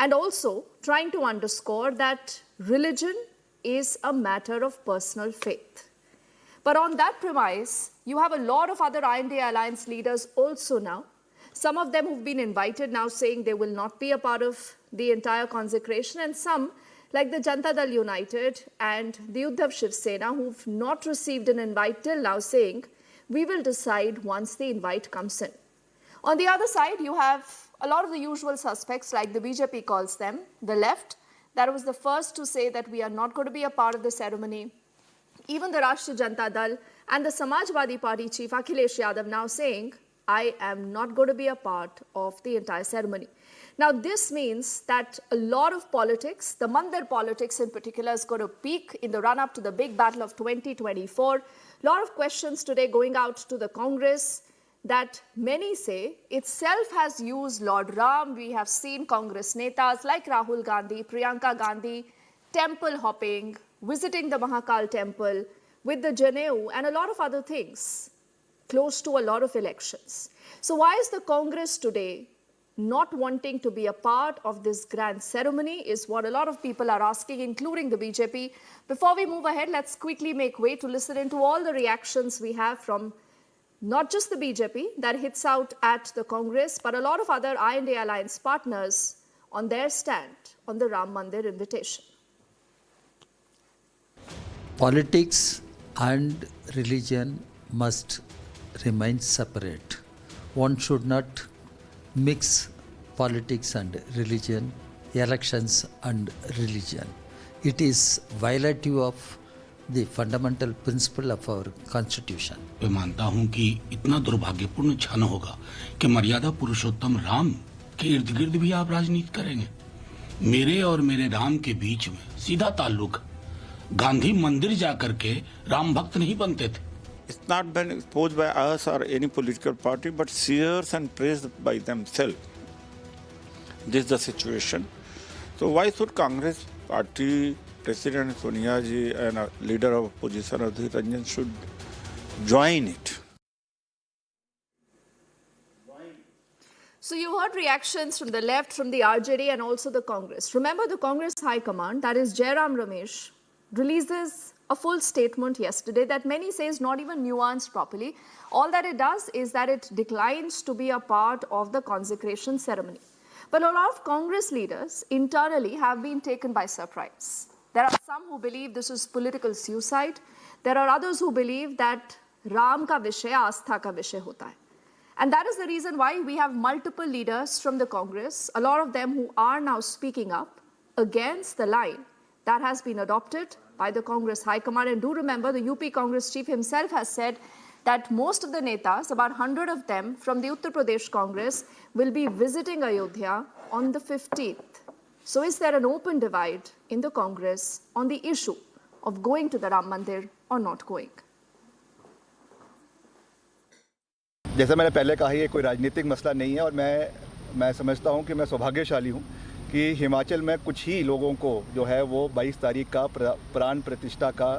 and also trying to underscore that religion is a matter of personal faith. But on that premise, you have a lot of other INDI alliance leaders also now. Some of them who've been invited now saying they will not be a part of the entire consecration, and some like the Janata Dal United and the Uddhav Shiv Sena who've not received an invite till now saying we will decide once the invite comes in. On the other side, you have a lot of the usual suspects like the BJP calls them, the left, that was the first to say that we are not going to be a part of the ceremony. Even the Rashtriya Janata Dal and the Samajwadi Party chief Akhilesh Yadav now saying, I am not going to be a part of the entire ceremony. Now, this means that a lot of politics, the Mandir politics in particular, is going to peak in the run-up to the big battle of 2024. A lot of questions today going out to the Congress that many say itself has used Lord Ram. We have seen Congress netas like Rahul Gandhi, Priyanka Gandhi, temple hopping, visiting the Mahakal temple with the Janeu and a lot of other things close to a lot of elections. So why is the Congress today not wanting to be a part of this grand ceremony is what a lot of people are asking, including the BJP. Before we move ahead, let's quickly make way to listen into all the reactions we have from not just the BJP that hits out at the Congress, but a lot of other INDI alliance partners on their stand on the Ram Mandir invitation. Politics and religion must remain separate. One should not mix politics and religion, elections and religion. It is violative of the fundamental principle of our constitution. मैं मानता हूं कि इतना दुर्भाग्यपूर्ण क्षण होगा कि मर्यादा पुरुषोत्तम राम के इर्द गिर्द भी आप राजनीति करेंगे। मेरे और मेरे राम के बीच में सीधा ताल्लुक, गांधी मंदिर जाकर के राम भक्त नहीं बनते थे। It's not been exposed by us or any political party, but seers and praised by themselves. This is the situation. So why should Congress party, President Sonia ji and a leader of opposition Adhir Ranjan should join it? So you heard reactions from the left, from the RJD and also the Congress. Remember, the Congress High Command, that is Jairam Ramesh, releases a full statement yesterday that many say is not even nuanced properly. All that it does is that it declines to be a part of the consecration ceremony. But a lot of Congress leaders internally have been taken by surprise. There are some who believe this is political suicide. There are others who believe that Ram ka vishay aastha ka vishay hota hai. And that is the reason why we have multiple leaders from the Congress, a lot of them who are now speaking up against the line that has been adopted by the Congress High Command. And do remember, the UP Congress chief himself has said that most of the netas, about 100 of them from the Uttar Pradesh Congress, will be visiting Ayodhya on the 15th. So is there an open divide in the Congress on the issue of going to the Ram Mandir or not going? जैसा मैंने पहले कहा, ये कोई राजनीतिक मसला नहीं है और मैं समझता हूँ कि मैं सौभाग्यशाली हूँ कि हिमाचल में कुछ ही लोगों को जो है वो 22 तारीख का प्राण प्रतिष्ठा का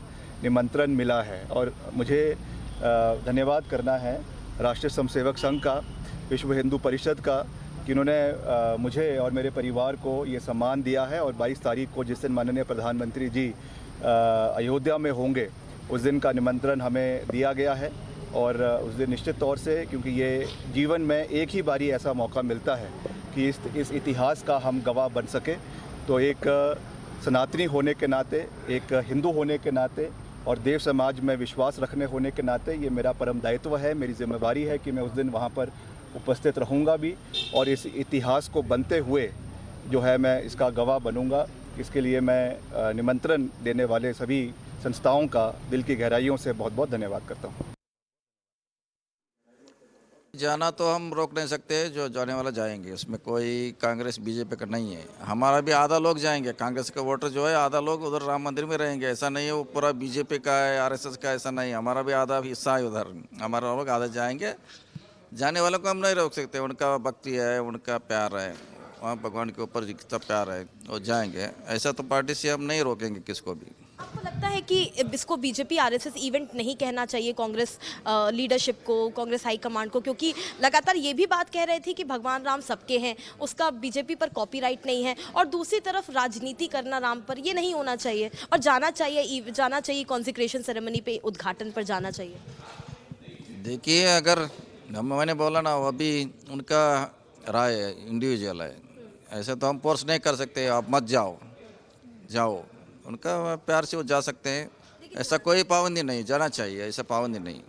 निमंत्रण मिला है। और मुझे धन्यवाद करना है राष्ट्रीय स्वयंसेवक संघ का, विश्व हिंदू परिषद का, कि उन्होंने मुझे और मेरे परिवार को ये सम्मान दिया है। और 22 तारीख को जिस दिन माननीय प्रधानमंत्री जी अयोध्या में होंगे, उस दिन का निमंत्रण हमें दिया गया है। और उस दिन निश्चित तौर से, क्योंकि ये जीवन में एक ही बारी ऐसा मौका मिलता है कि इस इतिहास का हम गवाह बन सके, तो एक सनातनी होने के नाते, एक हिंदू होने के नाते और देव समाज में विश्वास रखने होने के नाते ये मेरा परम दायित्व है, मेरी जिम्मेवारी है कि मैं उस दिन वहाँ पर उपस्थित रहूँगा भी और इस इतिहास को बनते हुए जो है मैं इसका गवाह बनूँगा। इसके लिए मैं निमंत्रण देने वाले सभी संस्थाओं का दिल की गहराइयों से बहुत बहुत धन्यवाद करता हूँ। जाना तो हम रोक नहीं सकते, जो जाने वाला जाएंगे, उसमें कोई कांग्रेस बीजेपी का नहीं है। हमारा भी आधा लोग जाएंगे, कांग्रेस का वोटर जो है आधा लोग उधर राम मंदिर में रहेंगे। ऐसा नहीं है वो पूरा बीजेपी का है, आरएसएस का, ऐसा नहीं। हमारा भी आधा हिस्सा है उधर, हमारा लोग आधा जाएंगे। जाने वालों को हम नहीं रोक सकते, उनका भक्ति है, उनका प्यार है, वहाँ भगवान के ऊपर जितना प्यार है वो जाएंगे। ऐसा तो पार्टी से हम नहीं रोकेंगे किसको भी। आपको लगता है कि इसको बीजेपी आरएसएस इवेंट नहीं कहना चाहिए कांग्रेस लीडरशिप को, कांग्रेस हाईकमांड को, क्योंकि लगातार ये भी बात कह रहे थे कि भगवान राम सबके हैं, उसका बीजेपी पर कॉपीराइट नहीं है, और दूसरी तरफ राजनीति करना राम पर ये नहीं होना चाहिए, और जाना चाहिए कॉन्सिक्रेशन सेरेमनी पे, उद्घाटन पर जाना चाहिए। देखिए, अगर मैंने बोला ना, वो अभी उनका राय है, इंडिविजुअल है, ऐसे तो हम फोर्स नहीं कर सकते, आप मत जाओ, उनका प्यार से वो जा सकते हैं, ऐसा कोई पाबंदी नहीं, जाना चाहिए, ऐसा पाबंदी नहीं,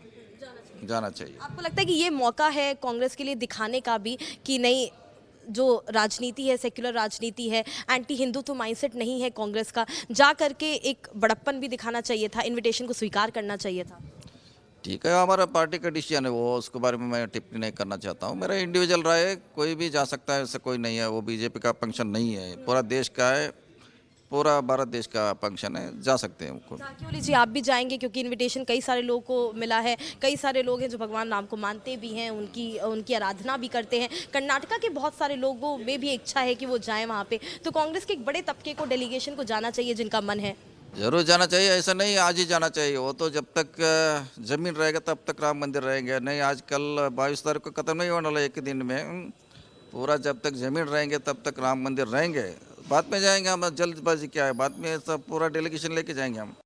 जाना चाहिए। आपको लगता है कि ये मौका है कांग्रेस के लिए दिखाने का भी कि नहीं, जो राजनीति है, सेक्युलर राजनीति है, एंटी हिंदुत्व माइंडसेट नहीं है कांग्रेस का, जा करके एक बड़प्पन भी दिखाना चाहिए था, इनविटेशन को स्वीकार करना चाहिए था? ठीक है, हमारा पार्टी का डिसीजन है वो, उसके बारे में मैं टिप्पणी नहीं करना चाहता हूँ। मेरा इंडिविजुअल राय है, कोई भी जा सकता है, ऐसा कोई नहीं है, वो बीजेपी का फंक्शन नहीं है, पूरा देश का है, पूरा भारत देश का फंक्शन है, जा सकते हैं उनको। क्यों लीजिए, आप भी जाएंगे? क्योंकि इनविटेशन कई सारे लोगों को मिला है, कई सारे लोग हैं जो भगवान राम को मानते भी हैं, उनकी आराधना भी करते हैं। कर्नाटका के बहुत सारे लोगों में भी इच्छा है कि वो जाएं वहाँ पे, तो कांग्रेस के एक बड़े तबके को, डेलीगेशन को जाना चाहिए जिनका मन है। जरूर जाना चाहिए, ऐसा नहीं आज ही जाना चाहिए, वो तो जब तक जमीन रहेगा तब तक राम मंदिर रहेंगे, नहीं आजकल 22 तारीख को खत्म नहीं होने वाला एक दिन में, पूरा जब तक जमीन रहेंगे तब तक राम मंदिर रहेंगे, बाद में जाएंगे हम, जल्दबाजी क्या है, बाद में सब पूरा डेलीगेशन लेके जाएंगे हम।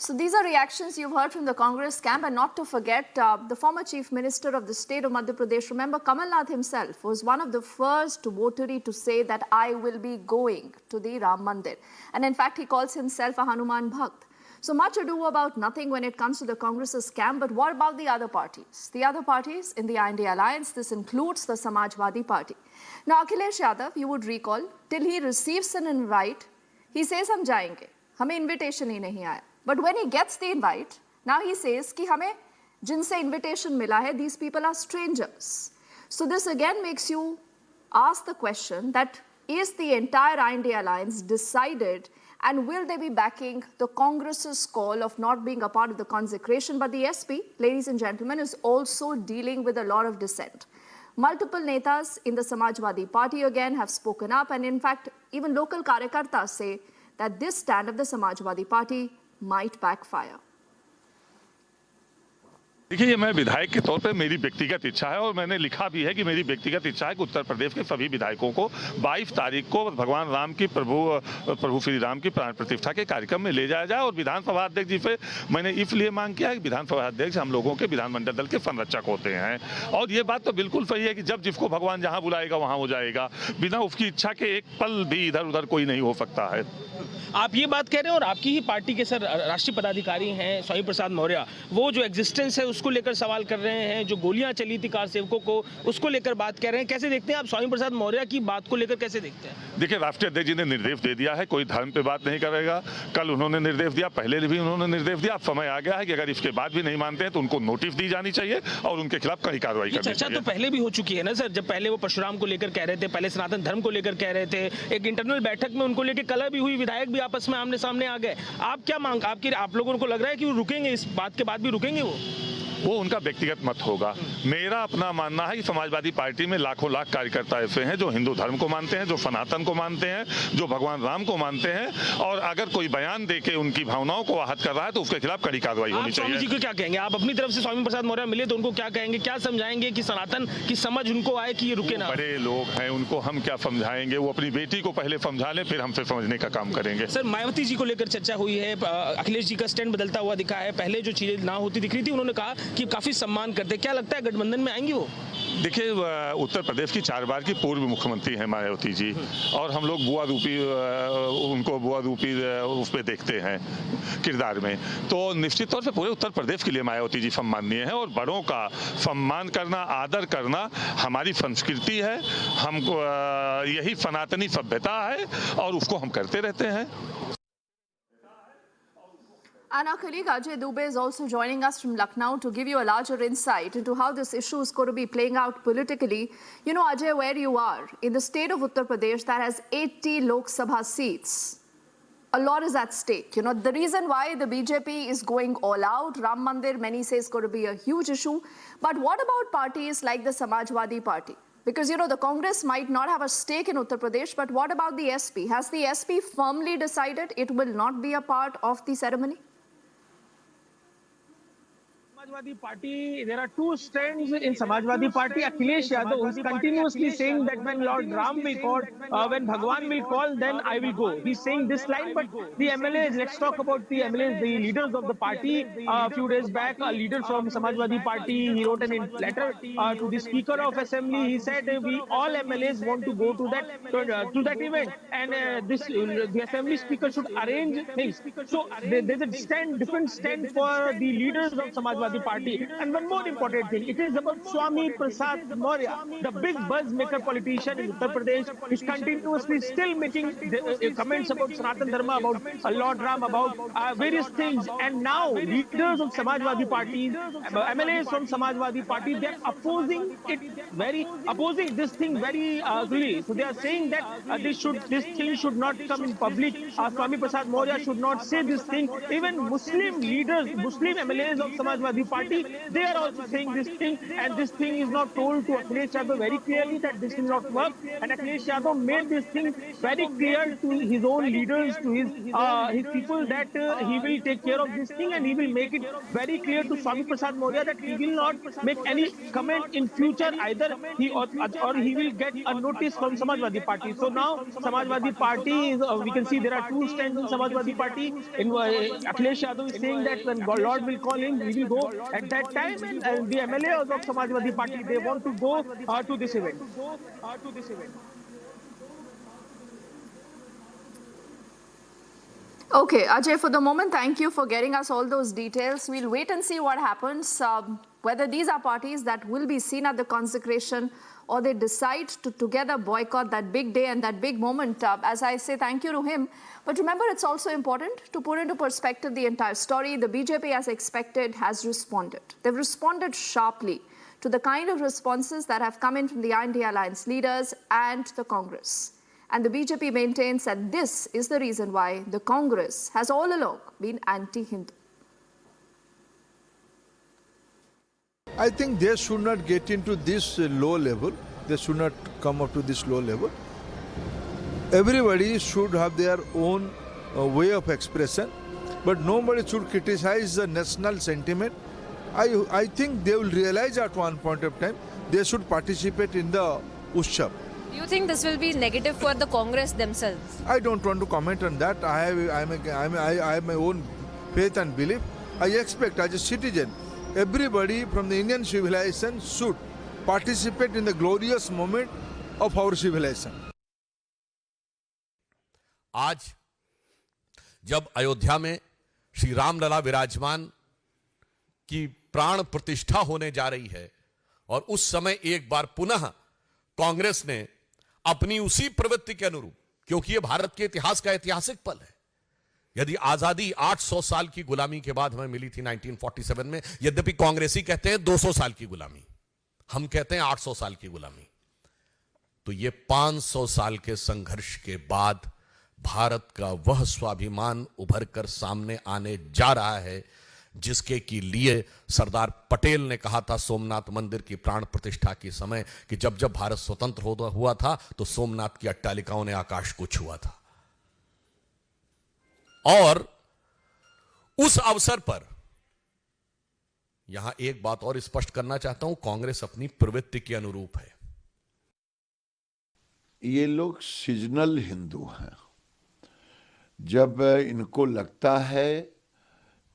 So these are reactions you've heard from the Congress camp, and not to forget the former Chief Minister of the state of Madhya Pradesh. Remember, Kamal Nath himself was one of the first votary to say that I will be going to the Ram Mandir. And in fact, he calls himself a Hanuman Bhakt. So much ado about nothing when it comes to the Congress's camp, but what about the other parties? The other parties in the INDI alliance, this includes the Samajwadi Party. Now, Akhilesh Yadav, you would recall, till he receives an invite, he says, hum jayenge, hame invitation hi nahi aaya. But when he gets the invite, now he says कि हमें जिनसे invitation मिला है, these people are strangers. So this again makes you ask the question that is the entire INDI alliance decided, and will they be backing the Congress's call of not being a part of the consecration? But the SP, ladies and gentlemen, is also dealing with a lot of dissent. Multiple netas in the Samajwadi Party again have spoken up, and in fact, even local karyakartas say that this stand of the Samajwadi Party might backfire. देखिए, ये मैं विधायक के तौर पे मेरी व्यक्तिगत इच्छा है, और मैंने लिखा भी है कि मेरी व्यक्तिगत इच्छा है कि उत्तर प्रदेश के सभी विधायकों को 22 तारीख को भगवान राम की प्रभु श्री राम की प्राण प्रतिष्ठा के कार्यक्रम में ले जाया जाए। और विधानसभा अध्यक्ष जी से मैंने इसलिए मांग किया है कि विधानसभा अध्यक्ष हम लोगों के विधानमंडल दल के संरक्षक होते हैं, और ये बात तो बिल्कुल सही है कि जब जिसको भगवान जहाँ बुलाएगा वहाँ हो जाएगा, बिना उसकी इच्छा के एक पल भी इधर उधर कोई नहीं हो सकता है। आप ये बात कह रहे हैं, और आपकी ही पार्टी के सर राष्ट्रीय पदाधिकारी हैं स्वामी प्रसाद मौर्य, वो जो एग्जिस्टेंस है उसको लेकर सवाल कर रहे हैं, जो गोलियां चली थी कार सेवकों को उसको लेकर बात कर रहे हैं। कैसे देखते हैं आप स्वामी प्रसाद मौर्य की बात को लेकर, कैसे देखते हैं? देखिए, राष्ट्रीय अध्यक्ष जी ने निर्देश दे दिया है, कोई धर्म पे बात नहीं करेगा। कल उन्होंने निर्देश दिया, पहले भी उन्होंने निर्देश दिया। अब समय आ गया है कि अगर इसके बाद भी नहीं मानते हैं तो उनको नोटिस दी जानी चाहिए और उनके खिलाफ कड़ी कार्रवाई करनी चाहिए। चर्चा तो पहले भी हो चुकी है ना सर, जब पहले वो परशुराम को लेकर कह रहे थे, पहले सनातन धर्म को लेकर कह रहे थे, एक इंटरनल बैठक में उनको लेकर कलह भी हुई, विधायक भी आपस में आमने सामने आ गए। आप क्या मांग, आप लोगों को लग रहा है कि वो रुकेंगे, इस बात के बाद भी रुकेंगे? वो उनका व्यक्तिगत मत होगा। मेरा अपना मानना है कि समाजवादी पार्टी में लाखों लाख कार्यकर्ता ऐसे हैं जो हिंदू धर्म को मानते हैं, जो सनातन को मानते हैं, जो भगवान राम को मानते हैं, और अगर कोई बयान देके उनकी भावनाओं को आहत कर रहा है तो उसके खिलाफ कड़ी कार्रवाई होनी चाहिए। स्वामी जी को क्या कहेंगे आप? अपनी तरफ से स्वामी प्रसाद मौर्य मिले तो उनको क्या कहेंगे, क्या समझाएंगे कि सनातन की समझ उनको आए कि ये रुके ना? बड़े लोग हैं, उनको हम क्या समझाएंगे, वो अपनी बेटी को पहले समझा लें, फिर हमसे समझने का काम करेंगे। सर, मायावती जी को लेकर चर्चा हुई है, अखिलेश जी का स्टैंड बदलता हुआ दिखा है, पहले जो चीजें ना होती दिख रही थी, उन्होंने कहा कि काफी सम्मान करते, क्या लगता है गठबंधन में आएंगी वो? देखिए, उत्तर प्रदेश की 4 बार की पूर्व मुख्यमंत्री हैं मायावती जी, और हम लोग उनको बुआ रूपी उस पर देखते हैं किरदार में, तो निश्चित तौर से पूरे उत्तर प्रदेश के लिए मायावती जी सम्माननीय है। और बड़ों का सम्मान करना, आदर करना हमारी संस्कृति है, हमको यही सनातनी सभ्यता है और उसको हम करते रहते हैं। And our colleague Ajay Dubey is also joining us from Lucknow to give you a larger insight into how this issue is going to be playing out politically. You know, Ajay, where you are, in the state of Uttar Pradesh that has 80 Lok Sabha seats, a lot is at stake. You know, the reason why the BJP is going all out, Ram Mandir, many say is going to be a huge issue. But what about parties like the Samajwadi Party? Because, the Congress might not have a stake in Uttar Pradesh, but what about the SP? Has the SP firmly decided it will not be a part of the ceremony? Samajwadi Party, there are two strands in Samajwadi Party. Akhilesh Yadav is continuously saying that when Lord Ram will call, when Bhagwan will call, then I will go. He's saying this line, but the MLAs, let's talk about the MLAs, the leaders of the party. A few days back, a leader from Samajwadi Party, he wrote a letter to the Speaker of Assembly. He said, we all MLAs want to go to that event, and the Assembly Speaker should arrange things. So there's a different stand for the leaders of Samajwadi Party. And one more important thing, it is about Swami Prasad Maurya, the big buzz maker politician in Uttar Pradesh, is continuously still making comments about Sanatan Dharma, about Lord Ram, about various things. And now leaders of Samajwadi Party, MLAs from Samajwadi Party, they are opposing this thing very ugly. So they are saying that this thing should not come in public. Swami Prasad Maurya should not say this thing. Even Muslim leaders, Muslim MLAs of Samajwadi Party, they are also saying this thing, and this thing is not told to Akhilesh Yadav very clearly that this will not work. And Akhilesh Yadav made this thing very clear to his own leaders, to his people, that he will take care of this thing, and he will make it very clear to Swami Prasad Maurya that he will not make any comment in future either, or he will get a notice from Samajwadi Party. So now Samajwadi Party is, we can see there are two stands in Samajwadi Party. Akhilesh Yadav is saying that when Lord will call him, he will go at that time, and the MLAs of Samajwadi Party, they want to go to this event. Okay, Ajay, for the moment, thank you for getting us all those details. We'll wait and see what happens, whether these are parties that will be seen at the consecration or they decide to together boycott that big day and that big moment. As I say, thank you to him. But remember, it's also important to put into perspective the entire story. The BJP, as expected, has responded. They've responded sharply to the kind of responses that have come in from the INDI alliance leaders and the Congress. And the BJP maintains that this is the reason why the Congress has all along been anti-Hindu. I think they should not get into this low level. They should not come up to this low level. Everybody should have their own way of expression, but nobody should criticize the national sentiment. I think they will realize at one point of time they should participate in the Utshav. Do you think this will be negative for the Congress themselves? I don't want to comment on that. I have my own faith and belief. I expect as a citizen, everybody from the Indian civilization should participate in the glorious moment of our civilization. आज जब अयोध्या में श्री रामलला विराजमान की प्राण प्रतिष्ठा होने जा रही है, और उस समय एक बार पुनः कांग्रेस ने अपनी उसी प्रवृत्ति के अनुरूप, क्योंकि यह भारत के इतिहास का ऐतिहासिक पल है, यदि आजादी 800 साल की गुलामी के बाद हमें मिली थी 1947 में, यद्यपि कांग्रेसी कहते हैं 200 साल की गुलामी, हम कहते हैं 800 साल की गुलामी, तो ये 500 साल के संघर्ष के बाद भारत का वह स्वाभिमान उभर कर सामने आने जा रहा है जिसके के लिए सरदार पटेल ने कहा था सोमनाथ मंदिर की प्राण प्रतिष्ठा के समय कि जब जब भारत स्वतंत्र हुआ था तो सोमनाथ की अट्टालिकाओं ने आकाश को छुआ था। और उस अवसर पर यहां एक बात और स्पष्ट करना चाहता हूं, कांग्रेस अपनी प्रवृत्ति के अनुरूप है। ये लोग सीजनल हिंदू हैं। जब इनको लगता है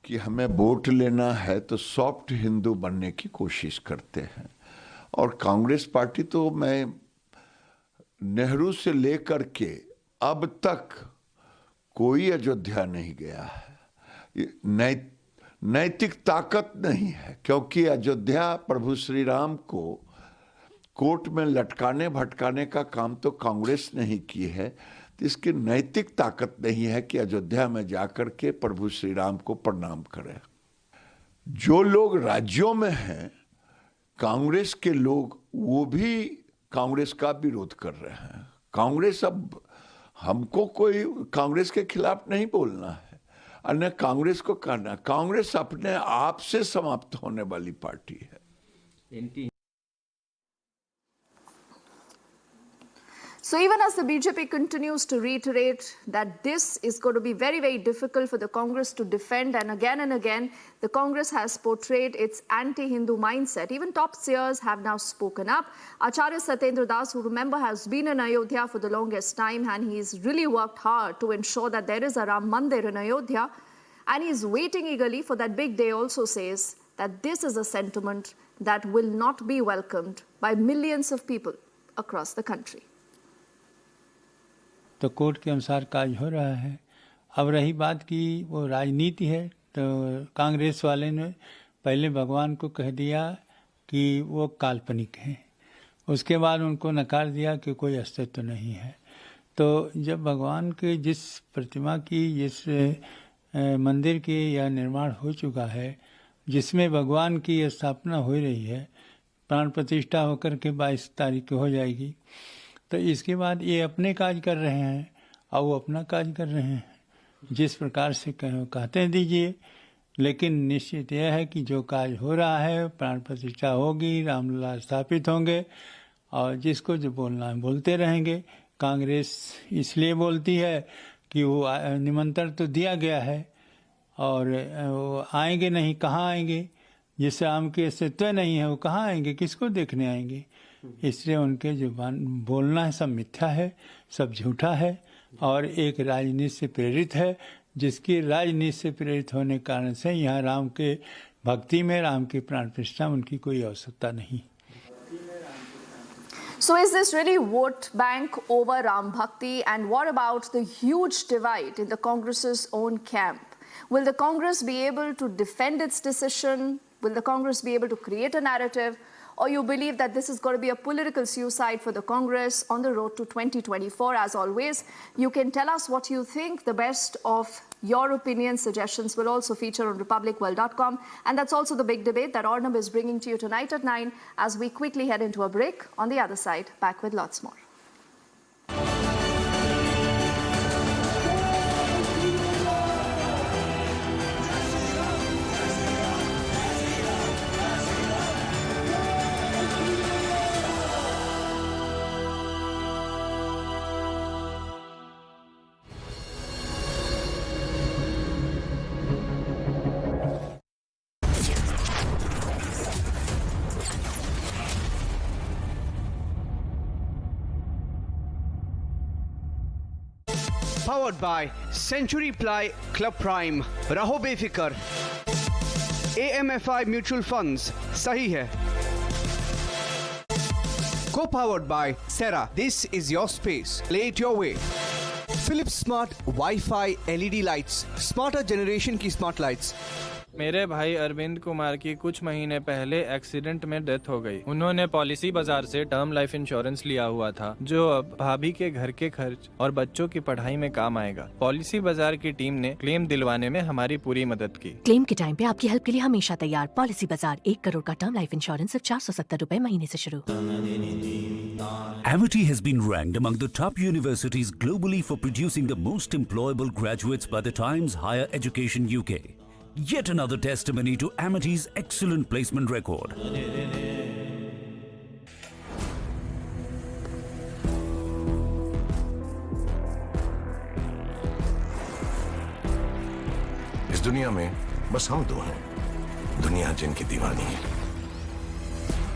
कि हमें वोट लेना है तो सॉफ्ट हिंदू बनने की कोशिश करते हैं। और कांग्रेस पार्टी तो मैं नेहरू से लेकर के अब तक कोई अयोध्या नहीं गया है। नैतिक ताकत नहीं है, क्योंकि अयोध्या प्रभु श्री राम को कोर्ट में लटकाने भटकाने का काम तो कांग्रेस नहीं की है, तो इसकी नैतिक ताकत नहीं है कि अयोध्या में जाकर के प्रभु श्री राम को प्रणाम करें। जो लोग राज्यों में हैं कांग्रेस के लोग, वो भी कांग्रेस का विरोध कर रहे हैं। कांग्रेस, अब हमको कोई कांग्रेस के खिलाफ नहीं बोलना है, अन्य कांग्रेस को कहना, कांग्रेस अपने आप से समाप्त होने वाली पार्टी है। So even as the BJP continues to reiterate that this is going to be very, very difficult for the Congress to defend, and again, the Congress has portrayed its anti-Hindu mindset. Even top seers have now spoken up. Acharya Satyendra Das, who remember has been in Ayodhya for the longest time, and he's really worked hard to ensure that there is a Ram Mandir in Ayodhya, and he's waiting eagerly for that big day, also says that this is a sentiment that will not be welcomed by millions of people across the country. तो court के अनुसार काज हो रहा है। अब रही बात की वो राजनीति है, तो कांग्रेस वाले ने पहले भगवान को कह दिया कि वो काल्पनिक हैं, उसके बाद उनको नकार दिया कि कोई अस्तित्व नहीं है। तो जब भगवान के जिस प्रतिमा की, जिस मंदिर की या निर्माण हो चुका है, जिसमें भगवान की स्थापना हो रही है, प्राण प्रतिष्ठा होकर के 22 तारीख को हो जाएगी, तो इसके बाद ये अपने काज कर रहे हैं और वो अपना काज कर रहे हैं। जिस प्रकार से कहते दीजिए, लेकिन निश्चित यह है कि जो काज हो रहा है, प्राण प्रतिष्ठा होगी, रामलला स्थापित होंगे, और जिसको जो बोलना है बोलते रहेंगे। कांग्रेस इसलिए बोलती है कि वो निमंत्रण तो दिया गया है और वो आएंगे नहीं, कहाँ आएंगे? जिस राम के अस्तित्व नहीं है वो कहाँ आएंगे, किसको देखने आएंगे? इसलिए उनके जो बोलना है सब मिथ्या है, सब झूठा है और एक राजनीति से प्रेरित है, जिसकी राजनीति से प्रेरित होने के कारण से यहाँ राम के भक्ति में, राम की प्राण प्रतिष्ठा उनकी कोई आवश्यकता नहीं। So is this really vote bank over Ram Bhakti? And what about the huge divide in the Congress's own camp? Will the Congress be able to defend its decision? Will the Congress be able to create a narrative? Or you believe that this is going to be a political suicide for the Congress on the road to 2024? As always, you can tell us what you think. The best of your opinions, suggestions will also feature on republicworld.com. And that's also the big debate that Arnab is bringing to you tonight at 9 as we quickly head into a break. On the other side, back with lots more. Powered by Century Ply Club Prime. रहो बेफिक्र। AMFI Mutual Funds सही है। Co-powered by Sera. This is your space. Play it your way. Philips Smart Wi-Fi LED lights. Smarter generation की smart lights. मेरे भाई अरविंद कुमार की कुछ महीने पहले एक्सीडेंट में डेथ हो गई। उन्होंने पॉलिसी बाजार से टर्म लाइफ इंश्योरेंस लिया हुआ था, जो अब भाभी के घर के खर्च और बच्चों की पढ़ाई में काम आएगा। पॉलिसी बाजार की टीम ने क्लेम दिलवाने में हमारी पूरी मदद की। क्लेम के टाइम पे आपकी हेल्प के लिए हमेशा तैयार। पॉलिसी बाजार, 1 करोड़ का टर्म लाइफ इंश्योरेंस सिर्फ 470 रुपए महीने से शुरू। Amity has been ranked among the top universities globally for producing the most employable graduates by the Times Higher Education UK. Yet another testimony to Amity's excellent placement record. इस दुनिया में बस हम दो हैं, दुनिया जिनकी दीवानी है।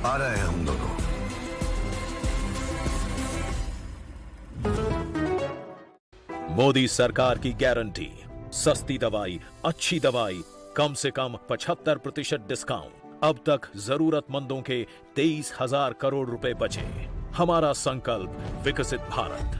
आ रहे हैं हम दोनों। मोदी सरकार की गारंटी, सस्ती दवाई, अच्छी दवाई, कम से कम 75% डिस्काउंट। अब तक जरूरतमंदों के 23,000 करोड़ रुपए बचे। हमारा संकल्प, विकसित Bharat.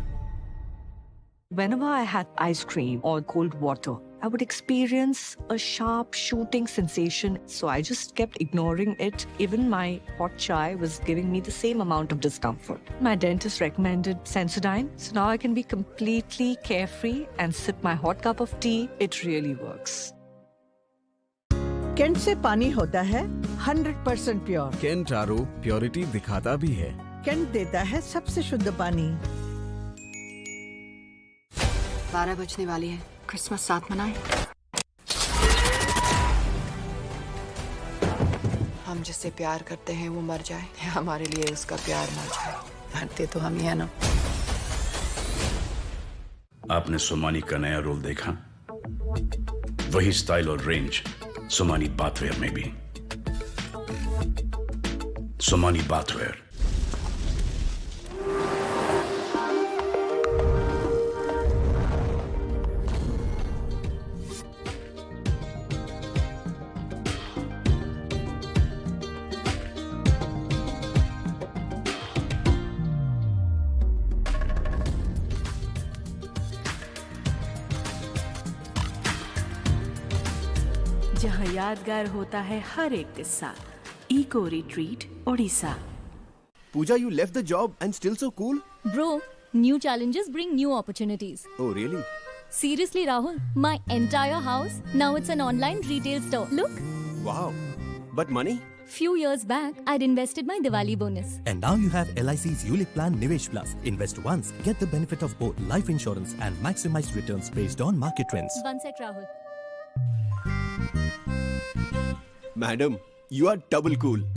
Whenever I had ice cream or cold water, I would experience a sharp shooting sensation, so I just kept ignoring it. Even my hot chai was giving me the same amount of discomfort. My dentist recommended Sensodyne, so now I can be completely carefree and sip my hot cup of tea. It really works. Kent से पानी होता है 100% pure. Kent RO purity दिखाता भी है। Kent देता है सबसे शुद्ध पानी। 12 बजने वाली है, क्रिसमस साथ मनाएं। हम जिससे प्यार करते हैं वो मर जाए, हमारे लिए उसका प्यार मर जाए। मरते तो हम ही है ना। आपने सोमानी का नया रोल देखा? वही स्टाइल और रेंज सोमानी बाथवेयर में भी। सोमानी बाथवेयर। जहाँ यादगार होता है हर एक किस्सा। Eco retreat Odisha. Pooja, you left the job and still so cool? Bro, new challenges bring new opportunities. Oh, really? Seriously, Rahul, my entire house, now it's an online retail store. Look. Wow. But money? Few years back, I'd invested my Diwali bonus. And now you have LIC's ULIP plan Nivesh Plus. Invest once, get the benefit of both life insurance and maximize returns based on market trends. One sec, Rahul. Madam, you are double cool.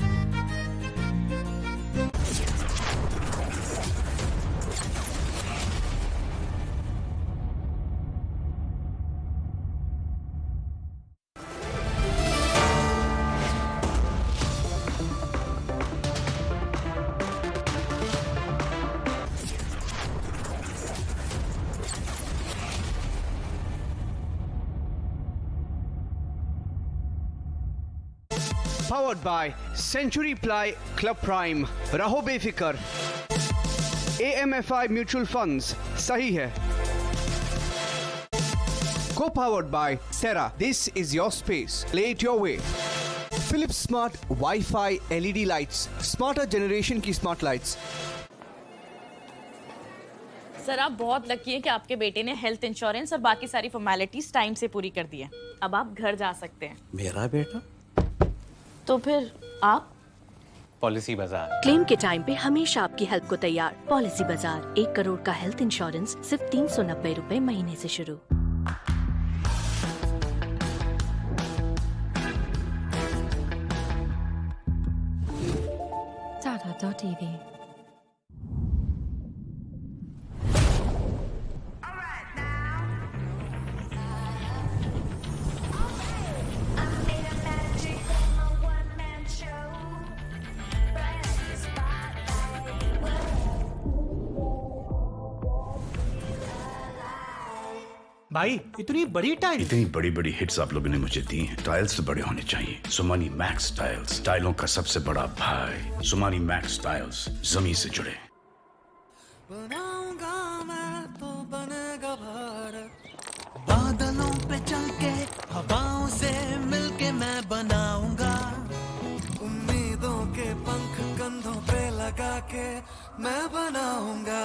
Powered by Century Ply Club Prime. रहो बेफिक्र. AMFI Mutual Funds. सही है. Co-powered by Sera. This is your space. Play it your way. Philips Smart Wi-Fi LED lights. Smarter generation की smart lights. Sir आप बहुत lucky हैं कि आपके बेटे ने हेल्थ इंश्योरेंस और बाकी सारी फॉर्मेलिटीज टाइम से पूरी कर दी है. अब आप घर जा सकते हैं. मेरा बेटा? तो फिर आप? पॉलिसी बाजार. क्लेम के टाइम पे हमेशा आपकी हेल्प को तैयार. पॉलिसी बाजार 1 करोड़ का हेल्थ इंश्योरेंस सिर्फ 390 रुपए महीने से शुरू. Tata.tv. भाई इतनी बड़ी टाइल. इतनी बड़ी बड़ी हिट्स आप लोगों ने मुझे दी हैं. टाइल्स बड़े होने चाहिए. सोमानी मैक्स टाइल्स, टाइलों का सबसे बड़ा भाई. सोमानी मैक्स टाइल्स, जमीन से जुड़े. बनाऊंगा मैं तो बनेगा भारत. बादलों पे चल के हवाओं से मिलके मैं बनाऊंगा. उम्मीदों के पंख कंधों पे लगा के मैं बनाऊंगा.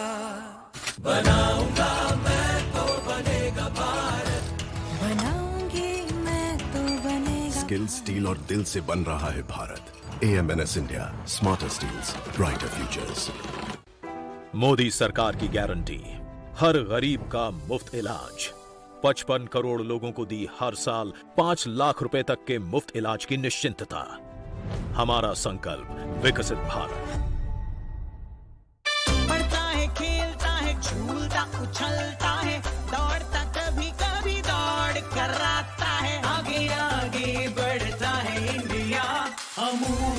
बनाऊंगा मैं तो बनेगा भारत. बनाऊंगी मैं तो बनेगा. स्किल, स्टील और दिल से बन रहा है Bharat. AMNS India, smarter steels, brighter futures. Modi सरकार की गारंटी, हर गरीब का मुफ्त इलाज. 55 करोड़ लोगों को दी हर साल 5 लाख रुपए तक के मुफ्त इलाज की निश्चिंतता. हमारा संकल्प विकसित भारत. पढ़ता है, खेलता है, झूलता उछलता है, दौड़ता कभी कभी दौड़ कर आता है. आगे आगे बढ़ता है इंडिया. अमूल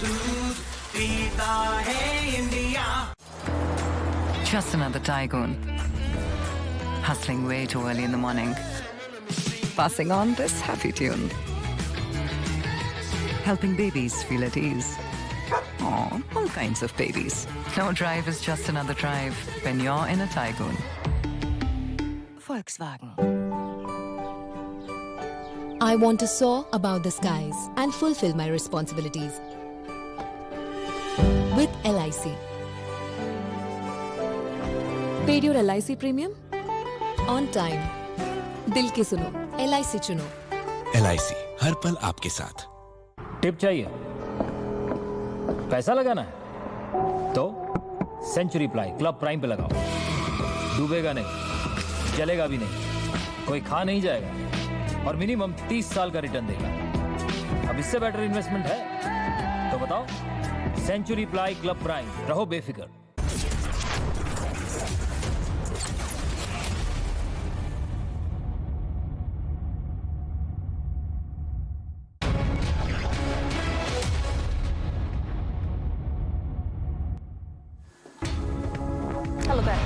दूध पीता है India. Just another tycoon. Hustling way too early in the morning. Passing on this happy tune. Helping babies feel at ease. Aw, all kinds of babies. No drive is just another drive when you're in a tycoon. Volkswagen. I want to soar above the skies and fulfill my responsibilities. With LIC. Paid your LIC premium? On time. दिल की सुनो, LIC चुनो. LIC हर पल आपके साथ. Tip चाहिए? पैसा लगाना है तो सेंचुरी प्लाई क्लब प्राइम पे लगाओ. डूबेगा नहीं, जलेगा भी नहीं, कोई खा नहीं जाएगा और मिनिमम 30 साल का रिटर्न देगा. अब इससे बेटर इन्वेस्टमेंट है तो बताओ. Century ply club prime. रहो बेफिक्र.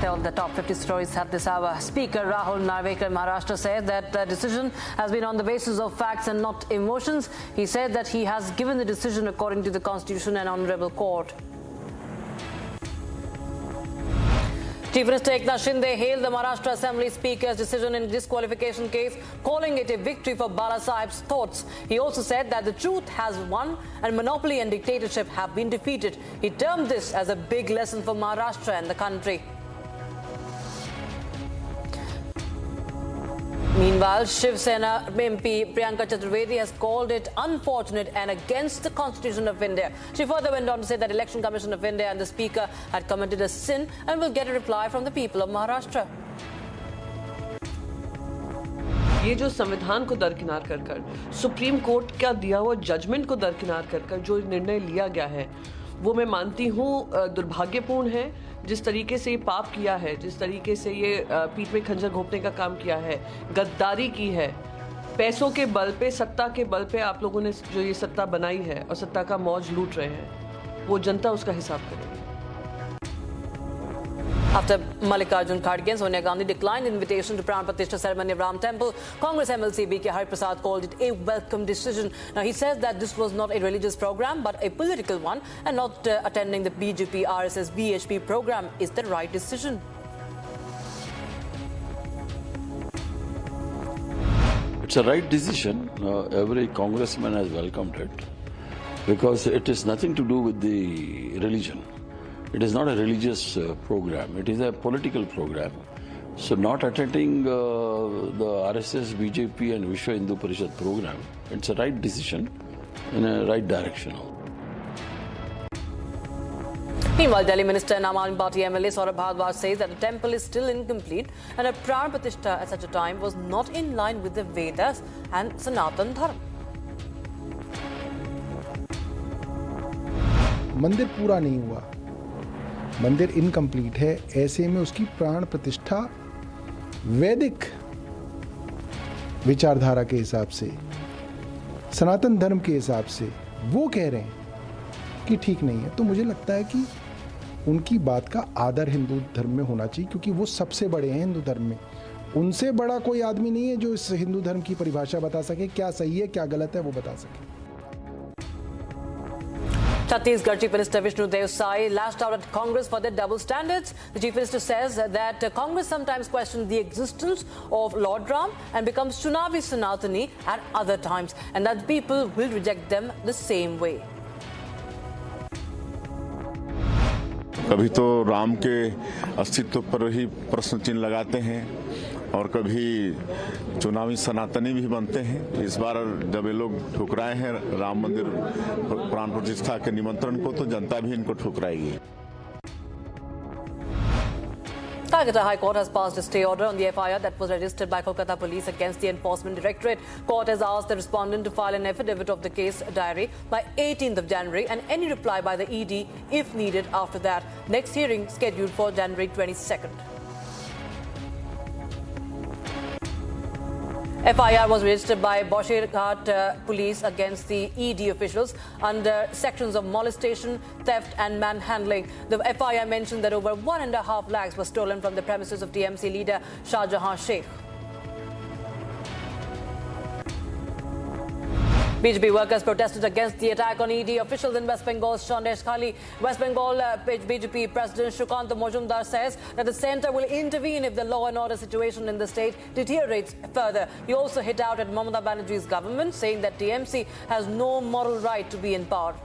They're all the top 50 stories at this hour. Speaker Rahul Narvekar, Maharashtra, said that the decision has been on the basis of facts and not emotions. He said that he has given the decision according to the Constitution and Honorable Court. Chief Minister Eknath Shinde hailed the Maharashtra Assembly Speaker's decision in the disqualification case, calling it a victory for Bala Sahib's thoughts. He also said that the truth has won and monopoly and dictatorship have been defeated. He termed this as a big lesson for Maharashtra and the country. Meanwhile, Shiv Sena MP Priyanka Chaturvedi has called it unfortunate and against the Constitution of India. She further went on to say that Election Commission of India and the Speaker had committed a sin and will get a reply from the people of Maharashtra. ये जो संविधान को दरकिनार कर supreme court का दिया हुआ judgement को दरकिनार कर जो निर्णय लिया गया है वो मैं मानती हूँ दुर्भाग्यपूर्ण है। जिस तरीके से ये पाप किया है, जिस तरीके से ये पीठ में खंजर घोंपने का काम किया है, गद्दारी की है, पैसों के बल पे, सत्ता के बल पे आप लोगों ने जो ये सत्ता बनाई है और सत्ता का मौज लूट रहे हैं, वो जनता उसका हिसाब करेगी। After Mallikarjun Kharge and Sonia Gandhi declined invitation to Pran Pratishtha ceremony of Ram Temple, Congress MLC B.K. Hariprasad called it a welcome decision. Now, he says that this was not a religious program but a political one, and not attending the BJP RSS BHP program is the right decision. It's a right decision. Every congressman has welcomed it because it is nothing to do with the religion. It is not a religious program. It is a political program. So not attending the RSS, BJP and Vishwa Hindu Parishad program, it's a right decision in a right direction. Meanwhile, Delhi Minister and Aam Aadmi Party MLA Saurabh Bhardwaj says that the temple is still incomplete and a Pran Pratishtha at such a time was not in line with the Vedas and Sanatan Dharma. मंदिर पूरा नहीं हुआ, मंदिर incomplete है, ऐसे में उसकी प्राण प्रतिष्ठा वैदिक विचारधारा के हिसाब से, सनातन धर्म के हिसाब से वो कह रहे हैं कि ठीक नहीं है, तो मुझे लगता है कि उनकी बात का आदर हिंदू धर्म में होना चाहिए, क्योंकि वो सबसे बड़े हैं हिंदू धर्म में। उनसे बड़ा कोई आदमी नहीं है जो इस हिंदू धर्म की परिभाषा बता सके, क्या सही है क्या गलत है वो बता सके। Chhattisgarh Chief Minister Vishnu Dev Sai lashed out at Congress for their double standards. The Chief Minister says that Congress sometimes questions the existence of Lord Ram and becomes Chunavi Sanatani at other times, and that people will reject them the same way. कभी तो राम के अस्तित्व पर ही प्रश्न चिन्ह लगाते हैं और कभी चुनावी सनातनी भी बनते हैं। इस बार जब ये लोग ठुकराए हैं राम मंदिर प्राण प्रतिष्ठा के निमंत्रण को, तो जनता भी इनको ठुकराएगी। Calcutta High Court has passed a stay order on the FIR that was registered by Kolkata Police against the Enforcement Directorate. Court has asked the respondent to file an affidavit of the case diary by 18th of January and any reply by the ED if needed after that. Next hearing scheduled for January 22nd. FIR was registered by Boshirghat police against the ED officials under sections of molestation, theft and manhandling. The FIR mentioned that over 1.5 lakhs was stolen from the premises of TMC leader Shah Jahan Sheikh. BJP workers protested against the attack on ED officials in West Bengal's Sandesh Khali. West Bengal BJP President Shukant Majumdar says that the centre will intervene if the law and order situation in the state deteriorates further. He also hit out at Mamata Banerjee's government, saying that TMC has no moral right to be in power.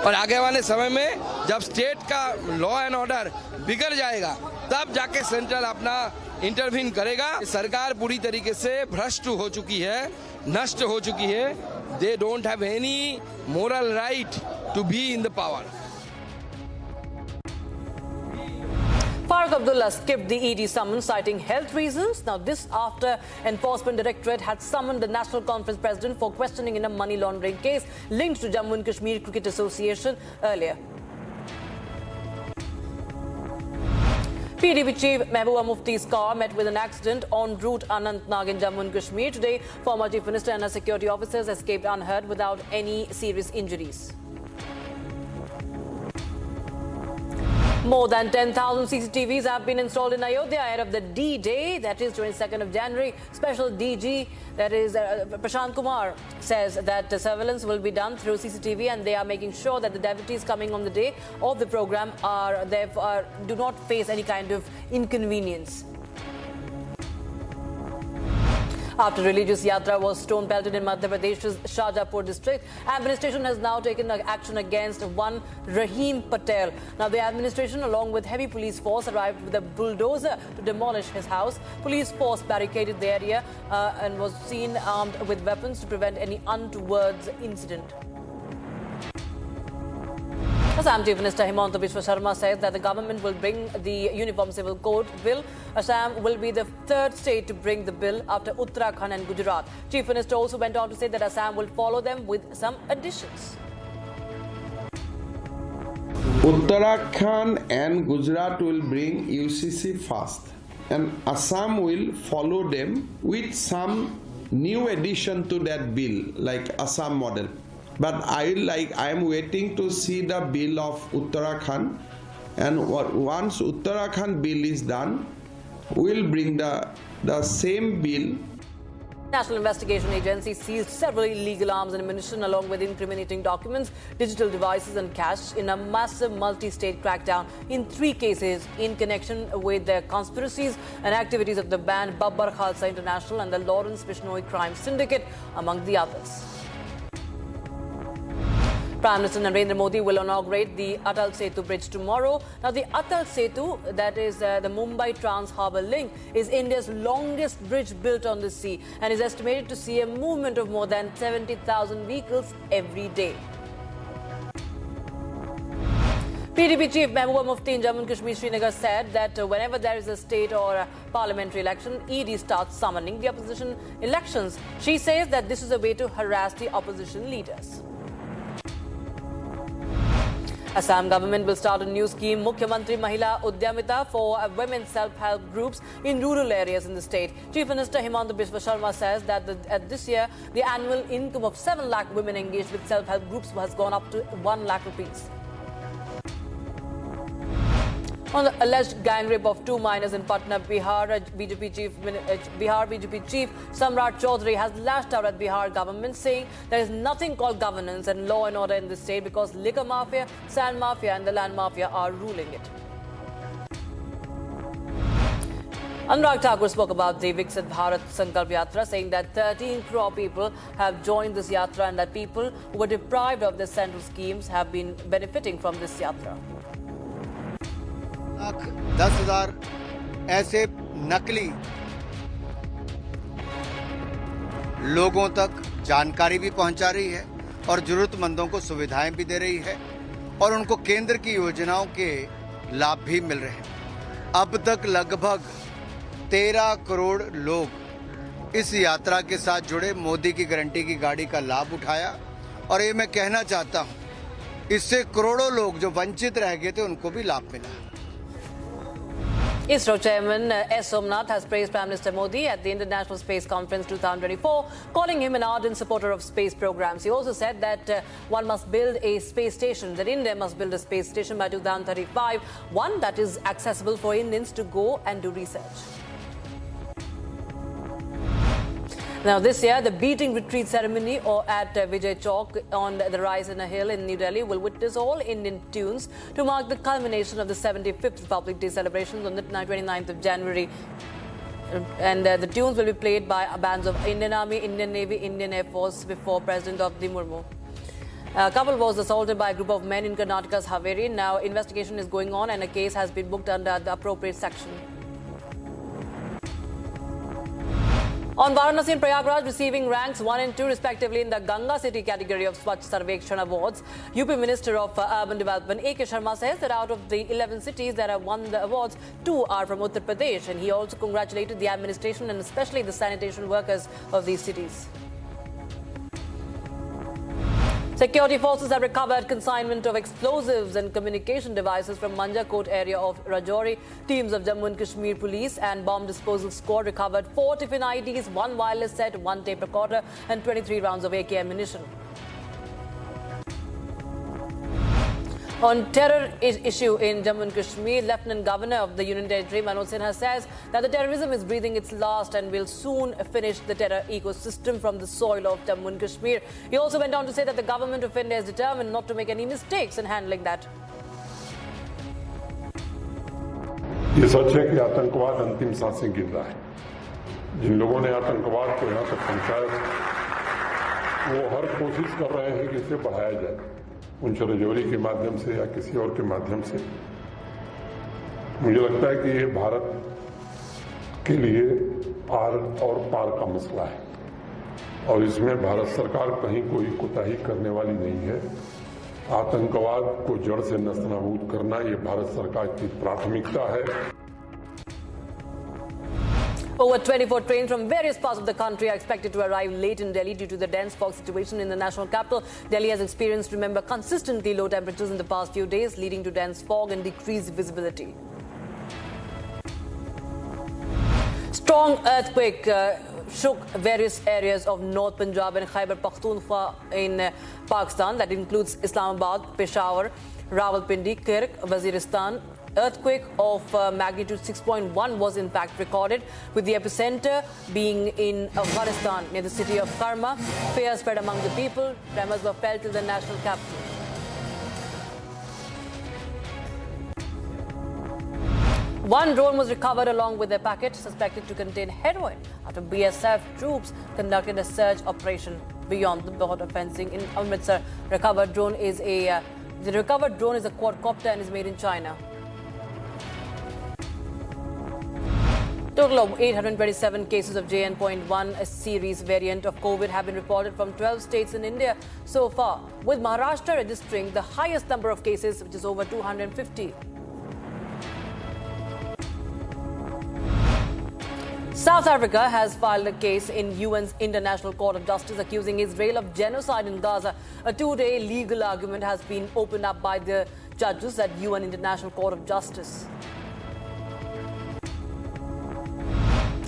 और आगे वाले समय में जब state का law and order बिगड़ जाएगा तब जाके सेंट्रल अपना इंटरवीन करेगा। सरकार पूरी तरीके से भ्रष्ट हो चुकी है, नष्ट हो चुकी है। They don't have any moral right to be in the power. Farooq Abdullah skipped the ED summons citing health reasons. Now this after Enforcement Directorate had summoned the National Conference President for questioning in a money laundering case linked to Jammu and Kashmir Cricket Association earlier. PDP Chief Mehbooba Mufti's car met with an accident en route Anantnag in Jammu and Kashmir. Today, former Chief Minister and her security officers escaped unhurt without any serious injuries. More than 10,000 CCTVs have been installed in Ayodhya ahead of the D-Day, that is 22nd of January. Special DG, that is Prashant Kumar, says that surveillance will be done through CCTV, and they are making sure that the devotees coming on the day of the program do not face any kind of inconvenience. After religious Yatra was stone-pelted in Madhya Pradesh's Shahjahanpur district, administration has now taken action against one Rahim Patel. Now, the administration, along with heavy police force, arrived with a bulldozer to demolish his house. Police force barricaded the area and was seen armed with weapons to prevent any untoward incident. Assam Chief Minister Himanta Biswa Sharma says that the government will bring the Uniform Civil Code bill. Assam will be the third state to bring the bill after Uttarakhand and Gujarat. Chief Minister also went on to say that Assam will follow them with some additions. Uttarakhand and Gujarat will bring UCC first, and Assam will follow them with some new addition to that bill, like Assam model. But I am waiting to see the bill of Uttarakhand, and once Uttarakhand bill is done, we'll bring the same bill. National Investigation Agency seized several illegal arms and ammunition along with incriminating documents, digital devices and cash in a massive multi-state crackdown in 3 cases in connection with the conspiracies and activities of the banned Babbar Khalsa International and the Lawrence Bishnoi Crime Syndicate, among the others. Prime Minister Narendra Modi will inaugurate the Atal Setu bridge tomorrow. Now, the Atal Setu, that is the Mumbai Trans-Harbour link, is India's longest bridge built on the sea and is estimated to see a movement of more than 70,000 vehicles every day. PDP Chief Mehbooba Mufti in Jammu and Kashmir, Srinagar, said that whenever there is a state or a parliamentary election, ED starts summoning the opposition elections. She says that this is a way to harass the opposition leaders. Assam government will start a new scheme, Mukhyamantri Mahila Udyamita, for women self-help groups in rural areas in the state. Chief Minister Himanta Biswa Sharma says that this year, the annual income of 7 lakh women engaged with self-help groups has gone up to 1 lakh rupees. On the alleged gang rape of 2 minors in Patna, Bihar BJP Chief Samrat Chaudhary has lashed out at Bihar government, saying there is nothing called governance and law and order in the state because liquor mafia, sand mafia and the land mafia are ruling it. Anurag Thakur spoke about the Viksit Bharat Sankalp Yatra, saying that 13 crore people have joined this Yatra and that people who were deprived of the central schemes have been benefiting from this Yatra. 10,000 ऐसे नकली लोगों तक जानकारी भी पहुंचा रही है और जरूरतमंदों को सुविधाएं भी दे रही है और उनको केंद्र की योजनाओं के लाभ भी मिल रहे हैं। अब तक लगभग 13 करोड़ लोग इस यात्रा के साथ जुड़े, मोदी की गारंटी की गाड़ी का लाभ उठाया और ये मैं कहना चाहता हूं, इससे करोड़ों लोग जो वंचित रह गए थे उनको भी लाभ मिला। ISRO Chairman S. Somnath has praised Prime Minister Modi at the International Space Conference 2024, calling him an ardent supporter of space programs. He also said that one must build a space station, that India must build a space station by 2035, one that is accessible for Indians to go and do research. Now, this year, the beating retreat ceremony at Vijay Chowk on the rise in a hill in New Delhi will witness all Indian tunes to mark the culmination of the 75th Republic Day celebrations on the 29th of January. And the tunes will be played by bands of Indian Army, Indian Navy, Indian Air Force before President of the Murmu. A couple was assaulted by a group of men in Karnataka's Haveri. Now, investigation is going on and a case has been booked under the appropriate section. On Varanasi and Prayagraj receiving ranks 1 and 2 respectively in the Ganga City category of Swachh Sarvekshan Awards, UP Minister of Urban Development A.K. Sharma says that out of the 11 cities that have won the awards, 2 are from Uttar Pradesh, and he also congratulated the administration and especially the sanitation workers of these cities. Security forces have recovered consignment of explosives and communication devices from Manjakot area of Rajouri. Teams of Jammu and Kashmir Police and Bomb Disposal Squad recovered 4 tiffin IDs, 1 wireless set, 1 tape recorder and 23 rounds of AK ammunition. On terror issue in Jammu and Kashmir, Lieutenant Governor of the Union Territory Manoj Sinha says that the terrorism is breathing its last and will soon finish the terror ecosystem from the soil of Jammu and Kashmir. He also went on to say that the government of India is determined not to make any mistakes in handling that. ये सच है कि आतंकवाद अंतिम सांसें गिर रहा है। जिन लोगों ने आतंकवाद को यहाँ तक पहुंचाया वो हर कोशिश कर रहे हैं कि इसे बढ़ाया जाए, उन रजौरी के माध्यम से या किसी और के माध्यम से। मुझे लगता है कि ये भारत के लिए आर और पार का मसला है और इसमें भारत सरकार कहीं कोई कोताही करने वाली नहीं है। आतंकवाद को जड़ से नस्तानाबूद करना ये भारत सरकार की प्राथमिकता है। Over 24 trains from various parts of the country are expected to arrive late in Delhi due to the dense fog situation in the national capital. Delhi has experienced, remember, consistently low temperatures in the past few days, leading to dense fog and decreased visibility. Strong earthquake shook various areas of North Punjab and Khyber Pakhtunkhwa in Pakistan. That includes Islamabad, Peshawar, Rawalpindi, Kirk, Waziristan. Earthquake of magnitude 6.1 was in fact recorded, with the epicenter being in Afghanistan near the city of Karma. Fear spread among the people. Tremors were felt in the national capital. One drone was recovered along with a packet suspected to contain heroin after BSF troops conducted a search operation beyond the border fencing in Amritsar. The recovered drone is a quadcopter and is made in China. Total of 827 cases of JN.1 series variant of COVID have been reported from 12 states in India so far, with Maharashtra registering the highest number of cases, which is over 250. South Africa has filed a case in UN's International Court of Justice accusing Israel of genocide in Gaza. A two-day legal argument has been opened up by the judges at UN International Court of Justice.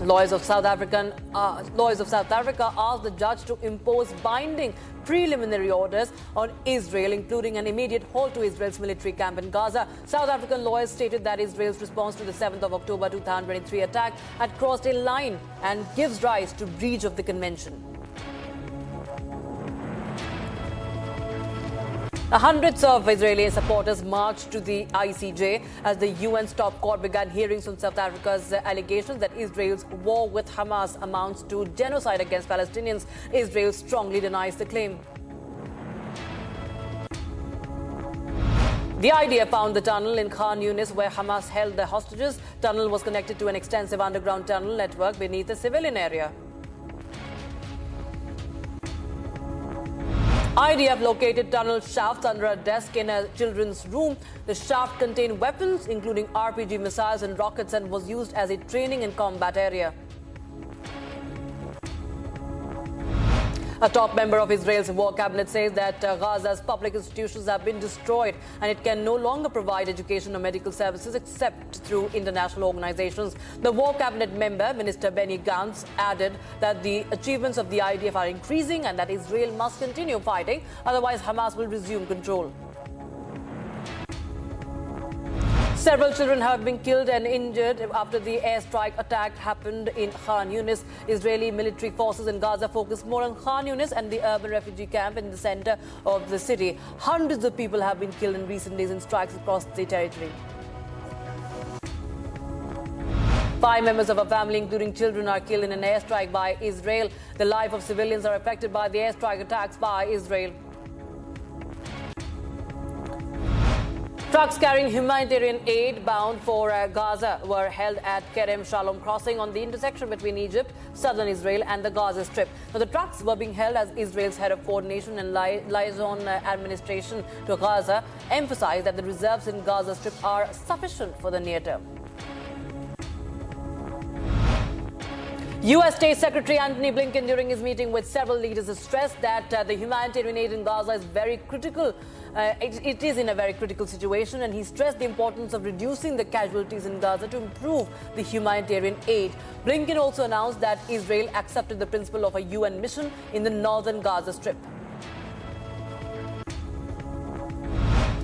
Lawyers of South Africa asked the judge to impose binding preliminary orders on Israel, including an immediate halt to Israel's military camp in Gaza. South African lawyers stated that Israel's response to the 7th of October 2023 attack had crossed a line and gives rise to breach of the convention. Hundreds of Israeli supporters marched to the ICJ as the UN's top court began hearings on South Africa's allegations that Israel's war with Hamas amounts to genocide against Palestinians. Israel strongly denies the claim. The IDF found the tunnel in Khan Yunis where Hamas held the hostages. Tunnel was connected to an extensive underground tunnel network beneath a civilian area. IDF located tunnel shafts under a desk in a children's room. The shaft contained weapons, including RPG missiles and rockets, and was used as a training and combat area. A top member of Israel's war cabinet says that Gaza's public institutions have been destroyed and it can no longer provide education or medical services except through international organizations. The war cabinet member, Minister Benny Gantz, added that the achievements of the IDF are increasing and that Israel must continue fighting, otherwise Hamas will resume control. Several children have been killed and injured after the airstrike attack happened in Khan Yunis. Israeli military forces in Gaza focused more on Khan Yunis and the urban refugee camp in the center of the city. Hundreds of people have been killed in recent days in strikes across the territory. 5 members of a family, including children, are killed in an airstrike by Israel. The life of civilians are affected by the airstrike attacks by Israel. Trucks carrying humanitarian aid bound for Gaza were held at Kerem Shalom crossing on the intersection between Egypt, southern Israel and the Gaza Strip. Now, the trucks were being held as Israel's head of coordination and liaison administration to Gaza emphasized that the reserves in Gaza Strip are sufficient for the near term. U.S. State Secretary Antony Blinken, during his meeting with several leaders, has stressed that the humanitarian aid in Gaza is very critical. It is in a very critical situation, and he stressed the importance of reducing the casualties in Gaza to improve the humanitarian aid. Blinken also announced that Israel accepted the principle of a UN mission in the northern Gaza Strip.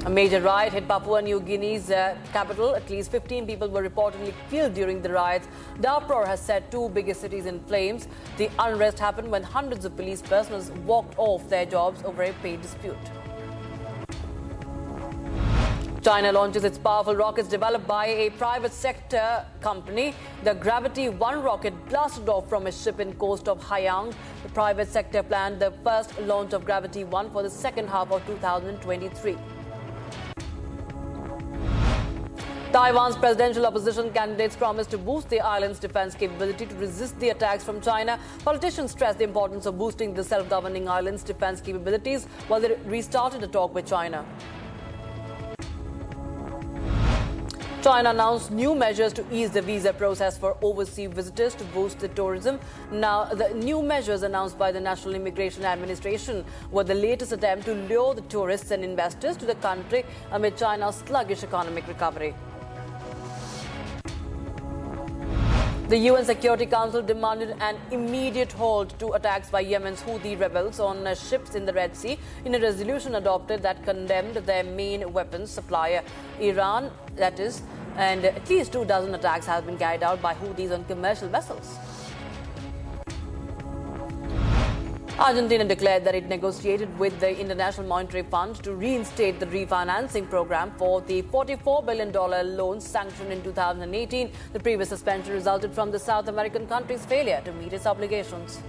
A major riot hit Papua New Guinea's capital. At least 15 people were reportedly killed during the riots. The uproar has set two biggest cities in flames. The unrest happened when hundreds of police personnel walked off their jobs over a pay dispute. China launches its powerful rockets developed by a private sector company. The Gravity 1 rocket blasted off from a ship in coast of Haiyang. The private sector planned the first launch of Gravity 1 for the second half of 2023. Taiwan's presidential opposition candidates promised to boost the island's defense capability to resist the attacks from China. Politicians stressed the importance of boosting the self-governing island's defense capabilities while they restarted a talk with China. China announced new measures to ease the visa process for overseas visitors to boost the tourism. Now, the new measures announced by the National Immigration Administration were the latest attempt to lure the tourists and investors to the country amid China's sluggish economic recovery. The UN Security Council demanded an immediate halt to attacks by Yemen's Houthi rebels on ships in the Red Sea in a resolution adopted that condemned their main weapons supplier, Iran, that is, and at least 24 attacks have been carried out by Houthis on commercial vessels. Argentina declared that it negotiated with the International Monetary Fund to reinstate the refinancing program for the $44 billion loan sanctioned in 2018. The previous suspension resulted from the South American country's failure to meet its obligations.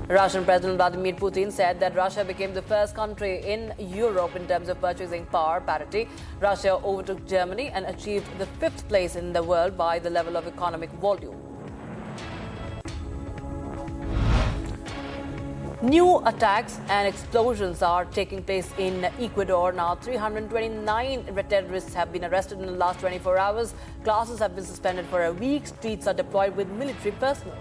Russian President Vladimir Putin said that Russia became the first country in Europe in terms of purchasing power parity. Russia overtook Germany and achieved the 5th place in the world by the level of economic volume. New attacks and explosions are taking place in Ecuador now. 329 terrorists have been arrested in the last 24 hours. Classes have been suspended for a week. Streets are deployed with military personnel.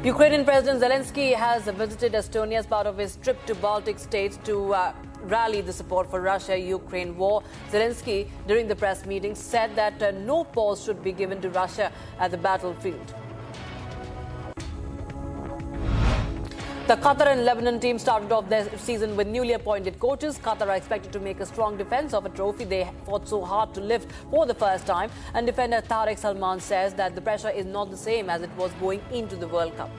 Ukrainian President Zelensky has visited Estonia as part of his trip to Baltic states to rally the support for Russia-Ukraine war. Zelensky, during the press meeting, said that no pause should be given to Russia at the battlefield. The Qatar and Lebanon team started off their season with newly appointed coaches. Qatar are expected to make a strong defense of a trophy they fought so hard to lift for the first time. And defender Tariq Salman says that the pressure is not the same as it was going into the World Cup.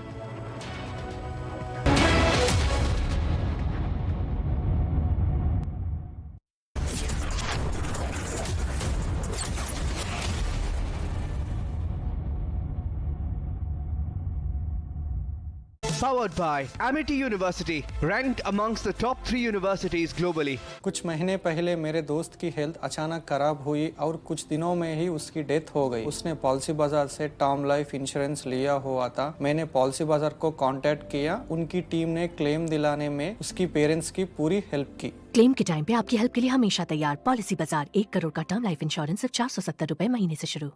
Powered by Amity University, ranked amongst the top 3 universities globally. कुछ महीने पहले मेरे दोस्त की health अचानक खराब हुई और कुछ दिनों में ही उसकी डेथ हो गई। उसने पॉलिसी बाजार से टर्म लाइफ इंश्योरेंस लिया हुआ था। मैंने पॉलिसी बाजार को कांटेक्ट किया। उनकी टीम ने क्लेम दिलाने में उसकी पेरेंट्स की पूरी हेल्प की। क्लेम के टाइम पे आपकी हेल्प के लिए हमेशा तैयार। पॉलिसी बाजार 1 करोड़ का टर्म लाइफ इंश्योरेंस सिर्फ 470 रुपए महीने से शुरू।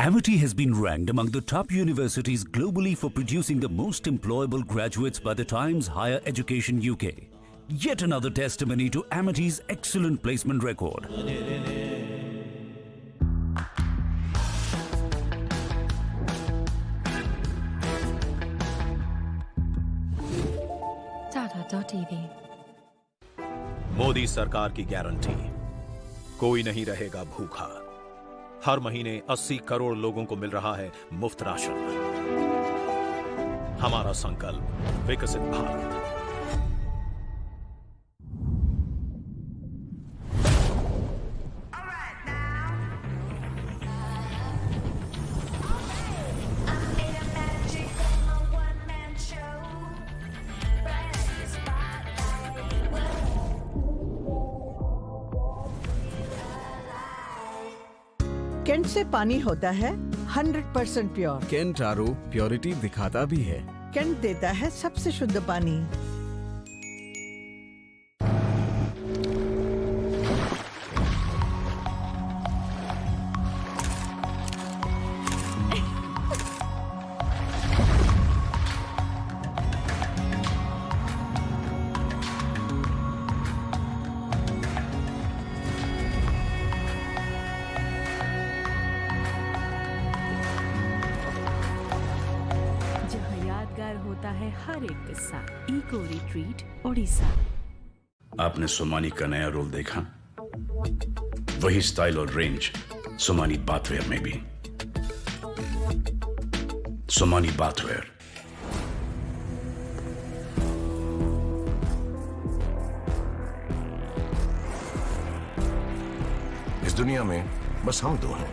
Amity has been ranked among the top universities globally for producing the most employable graduates by the Times Higher Education UK. Yet another testimony to Amity's excellent placement record. Tata.tv Modi सरकार की guarantee, कोई नहीं रहेगा भूखा। हर महीने 80 करोड़ लोगों को मिल रहा है मुफ्त राशन। हमारा संकल्प विकसित भारत। कैंट से पानी होता है 100% प्योर। कैंट आरओ प्योरिटी दिखाता भी है। कैंट देता है सबसे शुद्ध पानी। यादगार होता है हर एक किस्सा। Eco retreat Odisha. आपने सोमानी का नया रोल देखा? वही स्टाइल और रेंज सोमानी बाथवेयर में भी। सोमानी बाथवेयर। इस दुनिया में बस हम दो हैं,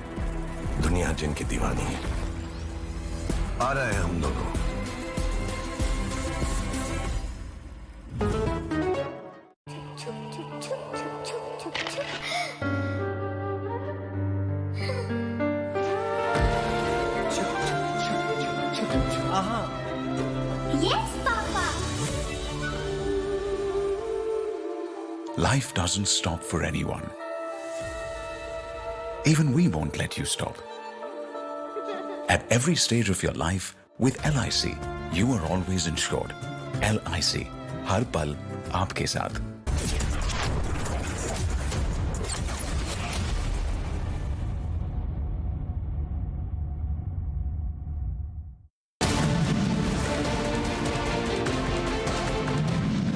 दुनिया जिनकी दीवानी है। आ रहे हैं हम दोनों। Yes, Papa. Life doesn't stop for anyone. Even we won't let you stop. At every stage of your life, with LIC, you are always insured. LIC, हर पल आपके साथ।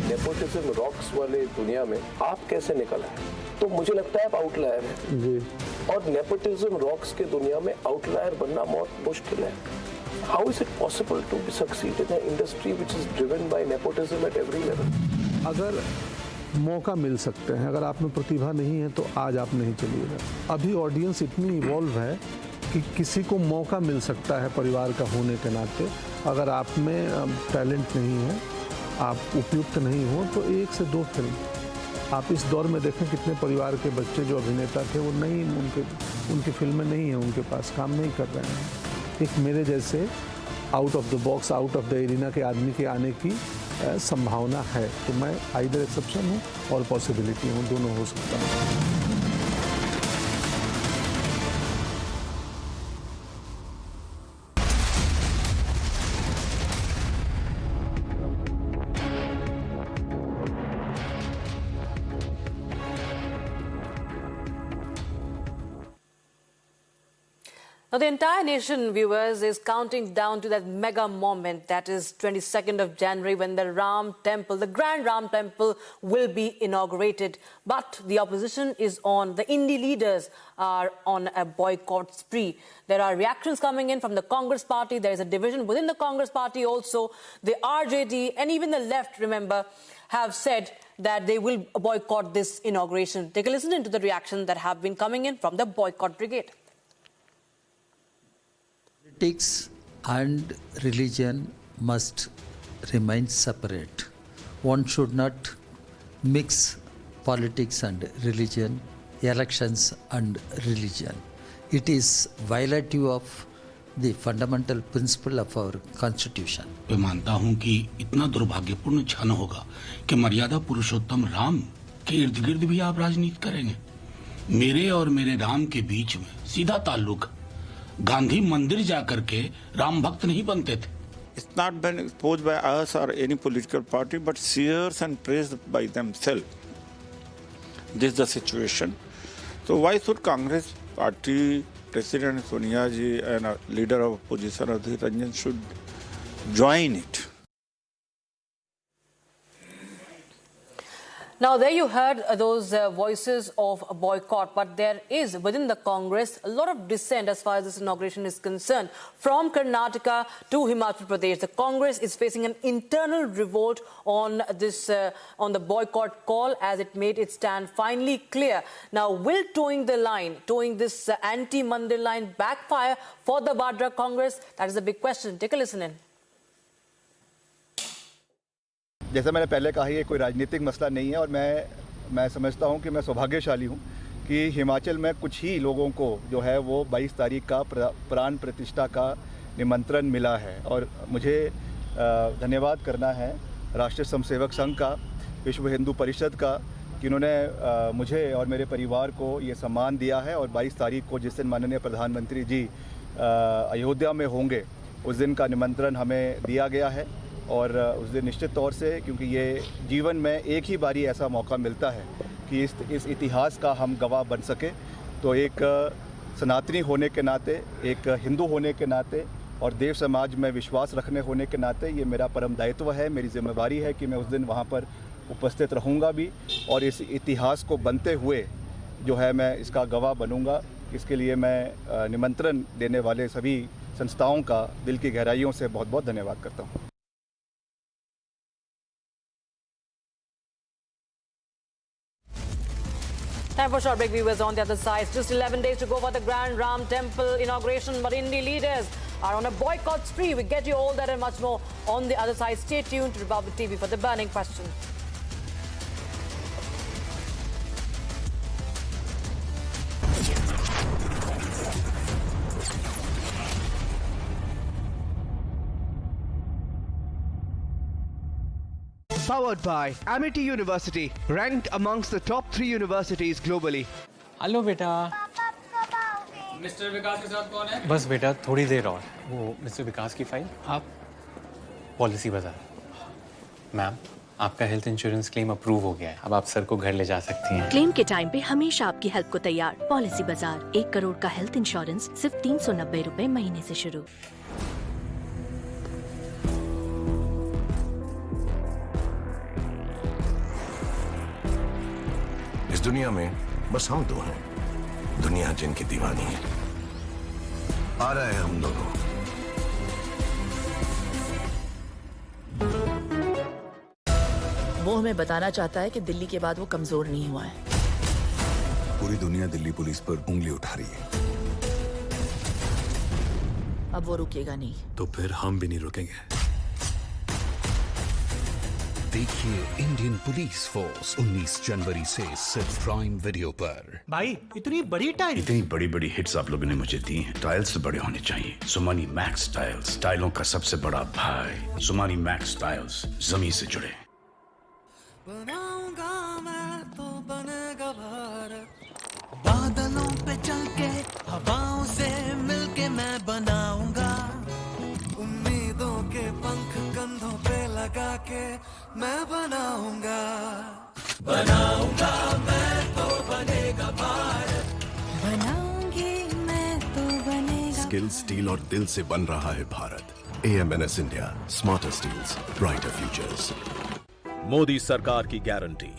नेपोटिज्म रॉक्स वाले दुनिया में आप कैसे निकल आए? तो मुझे लगता है आप आउटलायर हैं जी। और नेपोटिज्म रॉक्स के दुनिया में आउटलायर बनना बहुत मुश्किल है। How is it possible to succeed in an industry which is driven by nepotism at every level? अगर मौका मिल सकते हैं, अगर आप में प्रतिभा नहीं है तो आज आप नहीं चलिएगा। अभी ऑडियंस इतनी इवॉल्व है कि किसी को मौका मिल सकता है परिवार का होने के नाते। अगर आप में टैलेंट नहीं है, आप उपयुक्त नहीं हो, तो 1 से 2 फिल्म आप इस दौर में देखें। कितने परिवार के बच्चे जो अभिनेता थे वो नहीं, उनकी फिल्में नहीं हैं, उनके पास काम नहीं कर रहे हैं। एक मेरे जैसे out of the box, out of the arena के आदमी के आने की संभावना है। तो मैं आइदर एक्सेप्शन हूँ और पॉसिबिलिटी हूँ, दोनों हो सकता है। Now, the entire nation, viewers, is counting down to that mega moment, that is 22nd of January, when the Ram Temple, the Grand Ram Temple, will be inaugurated. But the opposition is on. The INDI leaders are on a boycott spree. There are reactions coming in from the Congress party. There is a division within the Congress party also. The RJD and even the left, remember, have said that they will boycott this inauguration. Take a listen into the reactions that have been coming in from the boycott brigade. Politics and religion must remain separate. One should not mix politics and religion, elections and religion. It is violative of the fundamental principle of our constitution. मैं मानता हूं कि इतना दुर्भाग्यपूर्ण क्षण होगा कि मर्यादा पुरुषोत्तम राम के इर्द गिर्द भी आप राजनीति करेंगे। मेरे और मेरे राम के बीच में सीधा ताल्लुक। गांधी मंदिर जाकर के राम भक्त नहीं बनते थे। It's not been exposed by us or any political party, but seers and praised by themselves. This is the situation. So why should Congress party, President Sonia ji and a leader of opposition Adhir Ranjan should join it? Now, there you heard those voices of a boycott, but there is within the Congress a lot of dissent as far as this inauguration is concerned. From Karnataka to Himachal Pradesh, the Congress is facing an internal revolt on this, on the boycott call, as it made its stand finally clear. Now, will towing this anti-Mandir line backfire for the Vadra Congress? That is a big question. Take a listen in. जैसा मैंने पहले कहा, ये कोई राजनीतिक मसला नहीं है और मैं समझता हूँ कि मैं सौभाग्यशाली हूँ कि हिमाचल में कुछ ही लोगों को जो है वो 22 तारीख का प्राण प्रतिष्ठा का निमंत्रण मिला है। और मुझे धन्यवाद करना है राष्ट्रीय स्वयंसेवक संघ का, विश्व हिंदू परिषद का, कि उन्होंने मुझे और मेरे परिवार को ये सम्मान दिया है। और 22 तारीख को जिस दिन माननीय प्रधानमंत्री जी अयोध्या में होंगे, उस दिन का निमंत्रण हमें दिया गया है। और उस दिन निश्चित तौर से, क्योंकि ये जीवन में एक ही बारी ऐसा मौका मिलता है कि इस इतिहास का हम गवाह बन सके, तो एक सनातनी होने के नाते, एक हिंदू होने के नाते और देव समाज में विश्वास रखने होने के नाते ये मेरा परम दायित्व है, मेरी जिम्मेवारी है कि मैं उस दिन वहाँ पर उपस्थित रहूँगा भी और इस इतिहास को बनते हुए जो है मैं इसका गवाह बनूँगा। इसके लिए मैं निमंत्रण देने वाले सभी संस्थाओं का दिल की गहराइयों से बहुत बहुत धन्यवाद करता हूँ। Time for a short break, viewers. On the other side, just 11 days to go for the Grand Ram Temple inauguration, but INDI leaders are on a boycott spree. We get you all that and much more on the other side. Stay tuned to Republic TV for the burning question. Powered by Amity University, ranked amongst the top 3 universities globally. Hello बेटा। Mister विकास के साथ कौन है? बस बेटा थोड़ी देर और। वो मिस्टर विकास की फाइल आप पॉलिसी बाजार। मैम, आपका हेल्थ इंश्योरेंस क्लेम अप्रूव हो गया है। अब आप सर को घर ले जा सकती हैं। क्लेम के टाइम पे हमेशा आपकी हेल्प को तैयार। पॉलिसी बाजार, 1 करोड़ का हेल्थ इंश्योरेंस सिर्फ 390 रुपए महीने से शुरू। इस दुनिया में बस हम दो हैं, दुनिया जिनकी दीवानी है। आ रहे हैं हम दोनों। वो हमें बताना चाहता है कि दिल्ली के बाद वो कमजोर नहीं हुआ है। पूरी दुनिया दिल्ली पुलिस पर उंगली उठा रही है। अब वो रुकेगा नहीं। तो फिर हम भी नहीं रुकेंगे। देखिए इंडियन पुलिस फोर्स 19 जनवरी से सिर्फ प्राइम वीडियो पर। भाई इतनी बड़ी टाइल, इतनी बड़ी बड़ी हिट्स आप लोगों ने मुझे दी हैं। टाइल्स से बड़े होने चाहिए। सुमानी मैक्स टाइल्स, टाइलों का सबसे बड़ा भाई। सुमानी मैक्स टाइल्स, जमीन से जुड़े। बनाऊंगा मैं तो बनेगा भारत, बादलों पे चल के हवाओं से मिलके मैं बनाऊंगा, उम्मीदों के पंख कंधों पे लगा के मैं बनाऊंगा, बनाऊंगा मैं तो बनेगा भारत, बनाऊंगी मैं तो बनेगा। स्किल, स्टील और दिल से बन रहा है Bharat. AMNS India, smarter steels, brighter futures. Modi सरकार की गारंटी,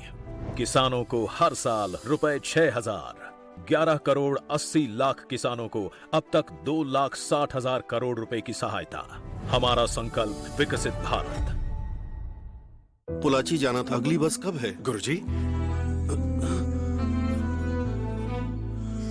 किसानों को हर साल रुपए 6,000। 11 करोड़ 80 लाख किसानों को अब तक 2,60,000 करोड़ रुपए की सहायता। हमारा संकल्प विकसित भारत। पोलाची जाना था, अगली बस कब है? गुरुजी,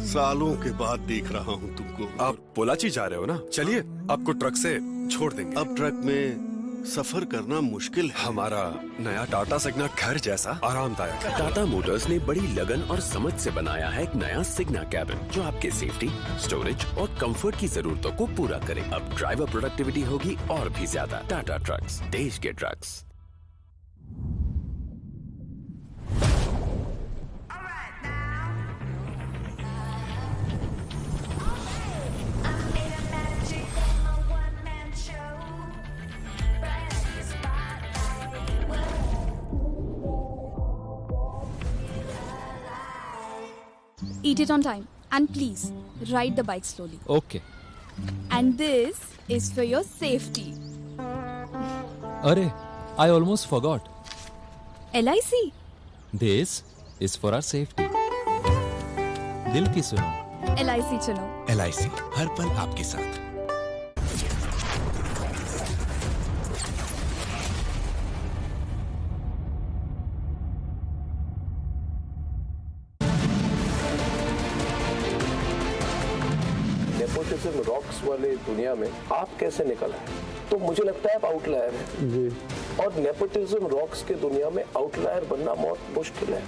सालों के बाद देख रहा हूँ तुमको। आप पोलाची जा रहे हो ना? चलिए आपको ट्रक से छोड़ देंगे। अब ट्रक में सफर करना मुश्किल है। हमारा नया टाटा सिग्ना घर जैसा आरामदायक है। टाटा मोटर्स ने बड़ी लगन और समझ से बनाया है एक नया सिग्ना कैबिन जो आपके सेफ्टी, स्टोरेज और कंफर्ट की जरूरतों को पूरा करे। अब ड्राइवर प्रोडक्टिविटी होगी और भी ज्यादा। टाटा ट्रक्स, देश के trucks. Eat it on time and please ride the bike slowly. Okay. And this is for your safety. Arey, I almost forgot. LIC. This is for our safety. दिल की सुनो। LIC चुनो। LIC हर पल आपके साथ। Nepotism rocks वाले दुनिया में आप कैसे निकल आए? तो मुझे लगता है आप आउटलायर हैं जी। और नेपोटिज्म रॉक्स के दुनिया में आउटलायर बनना बहुत मुश्किल है।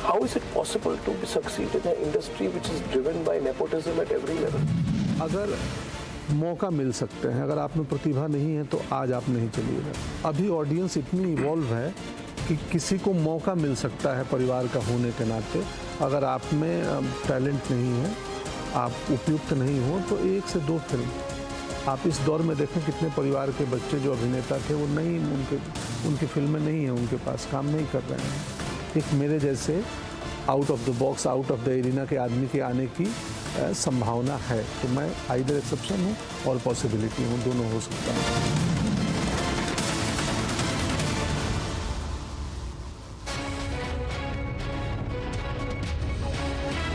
How is it possible to succeed in an industry which is driven by nepotism at every level? अगर मौका मिल सकते हैं, अगर आप में प्रतिभा नहीं है तो आज आप नहीं चलिएगा। अभी ऑडियंस इतनी इवॉल्व है कि किसी को मौका मिल सकता है परिवार का होने के नाते। अगर आप में टैलेंट नहीं है, आप उपयुक्त नहीं हो, तो 1 से 2 फिल्म आप इस दौर में देखें। कितने परिवार के बच्चे जो अभिनेता थे वो नहीं, उनकी फिल्में नहीं हैं, उनके पास काम नहीं कर रहे हैं। एक मेरे जैसे out of the box, out of the arena के आदमी के आने की संभावना है। तो मैं आइदर एक्सेप्शन हूँ और पॉसिबिलिटी हूँ, दोनों हो सकता है।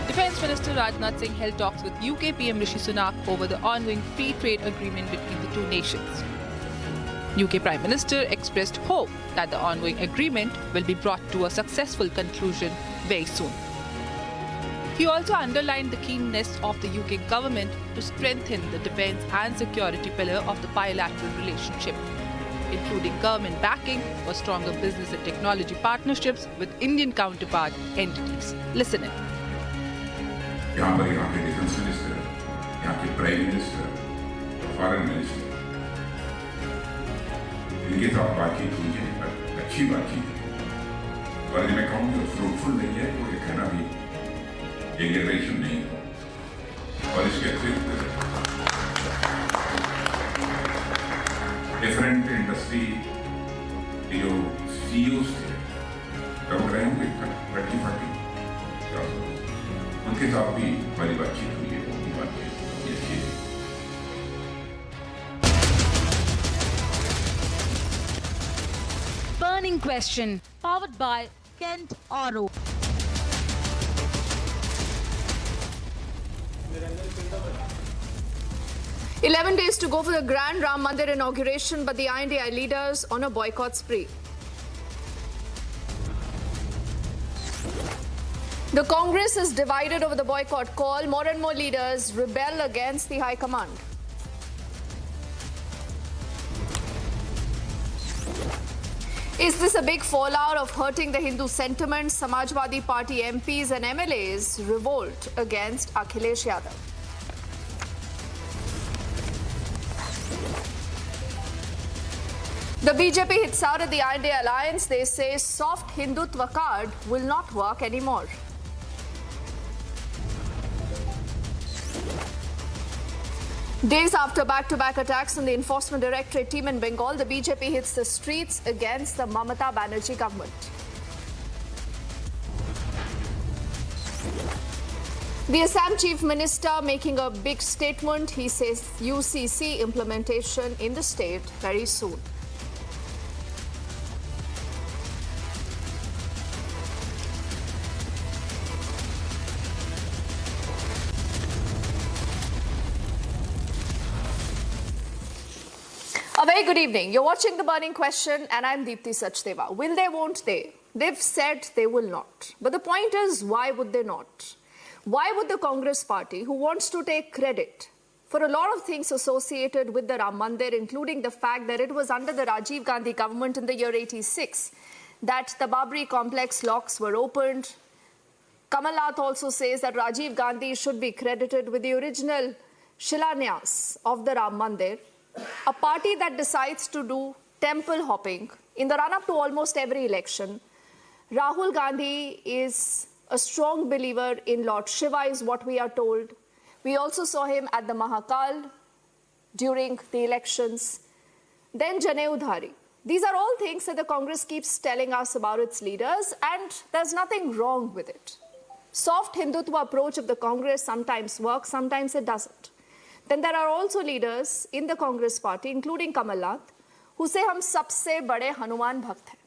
Defence Minister Rajnath Singh held talks with UK PM Rishi Sunak over the ongoing free trade agreement between the two nations. UK Prime Minister expressed hope that the ongoing agreement will be brought to a successful conclusion very soon. He also underlined the keenness of the UK government to strengthen the defence and security pillar of the bilateral relationship, including government backing for stronger business and technology partnerships with Indian counterpart entities. Listen in. यहाँ के defence minister, यहाँ के prime minister, foreign minister, इनके साथ बातचीत हुई है, अच्छी बातचीत है। और मैं कहूँगी फ्रूटफुल नहीं है, कोई कहना भी इंटीग्रेशन नहीं हो। और इसके अतिरिक्त डिफरेंट इंडस्ट्री के जो CEOs थे, लोग रहे होंगे 30-40, उनके साथ भी हमारी बातचीत हुई है, उनकी बातचीत अच्छी है। Burning question, powered by Kent Oro. "11 days to go for the grand Ram Mandir inauguration, but the INDI leaders on a boycott spree. The Congress is divided over the boycott call. More and more leaders rebel against the High Command. Is this a big fallout of hurting the Hindu sentiment? Samajwadi Party MPs and MLAs revolt against Akhilesh Yadav. The BJP hits out at the INDI alliance. They say soft Hindutva card will not work anymore. Days after back-to-back attacks on the Enforcement Directorate team in Bengal, the BJP hits the streets against the Mamata Banerjee government. The Assam Chief Minister making a big statement. He says UCC implementation in the state very soon. A very good evening. You're watching The Burning Question and I'm Deepthi Sachdeva. Will they, won't they? They've said they will not. But the point is, why would they not? Why would the Congress party, who wants to take credit for a lot of things associated with the Ram Mandir, including the fact that it was under the Rajiv Gandhi government in the year 86 that the Babri complex locks were opened. Kamal Nath also says that Rajiv Gandhi should be credited with the original Shilanyas of the Ram Mandir. A party that decides to do temple hopping in the run-up to almost every election. Rahul Gandhi is a strong believer in Lord Shiva, is what we are told. We also saw him at the Mahakal during the elections. Then Janay Udhari. These are all things that the Congress keeps telling us about its leaders, and there's nothing wrong with it. Soft Hindutva approach of the Congress sometimes works, sometimes it doesn't. Then there are also leaders in the Congress party, including Kamal Nath, who say, "Hum sabse bade Hanuman bhakt hain."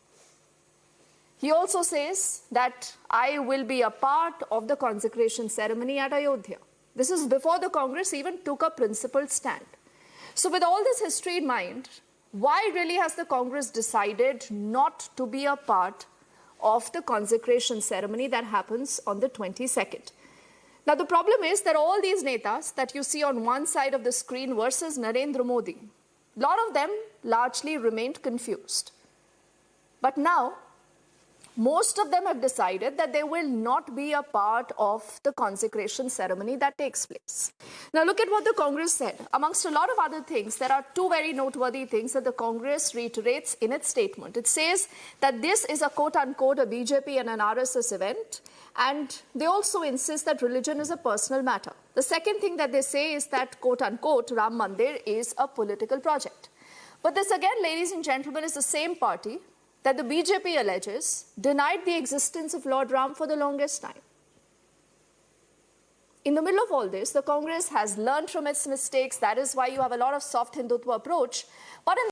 He also says that I will be a part of the consecration ceremony at Ayodhya. This is before the Congress even took a principled stand. So with all this history in mind, why really has the Congress decided not to be a part of the consecration ceremony that happens on the 22nd? Now, the problem is that all these netas that you see on one side of the screen versus Narendra Modi, a lot of them largely remained confused. But now, most of them have decided that they will not be a part of the consecration ceremony that takes place. Now, look at what the Congress said. Amongst a lot of other things, there are two very noteworthy things that the Congress reiterates in its statement. It says that this is a quote-unquote a BJP and an RSS event, and they also insist that religion is a personal matter. The second thing that they say is that quote-unquote Ram Mandir is a political project. But this again, ladies and gentlemen, is the same party that the BJP alleges denied the existence of Lord Ram for the longest time. In the middle of all this, the Congress has learned from its mistakes. That is why you have a lot of soft Hindutva approach. But in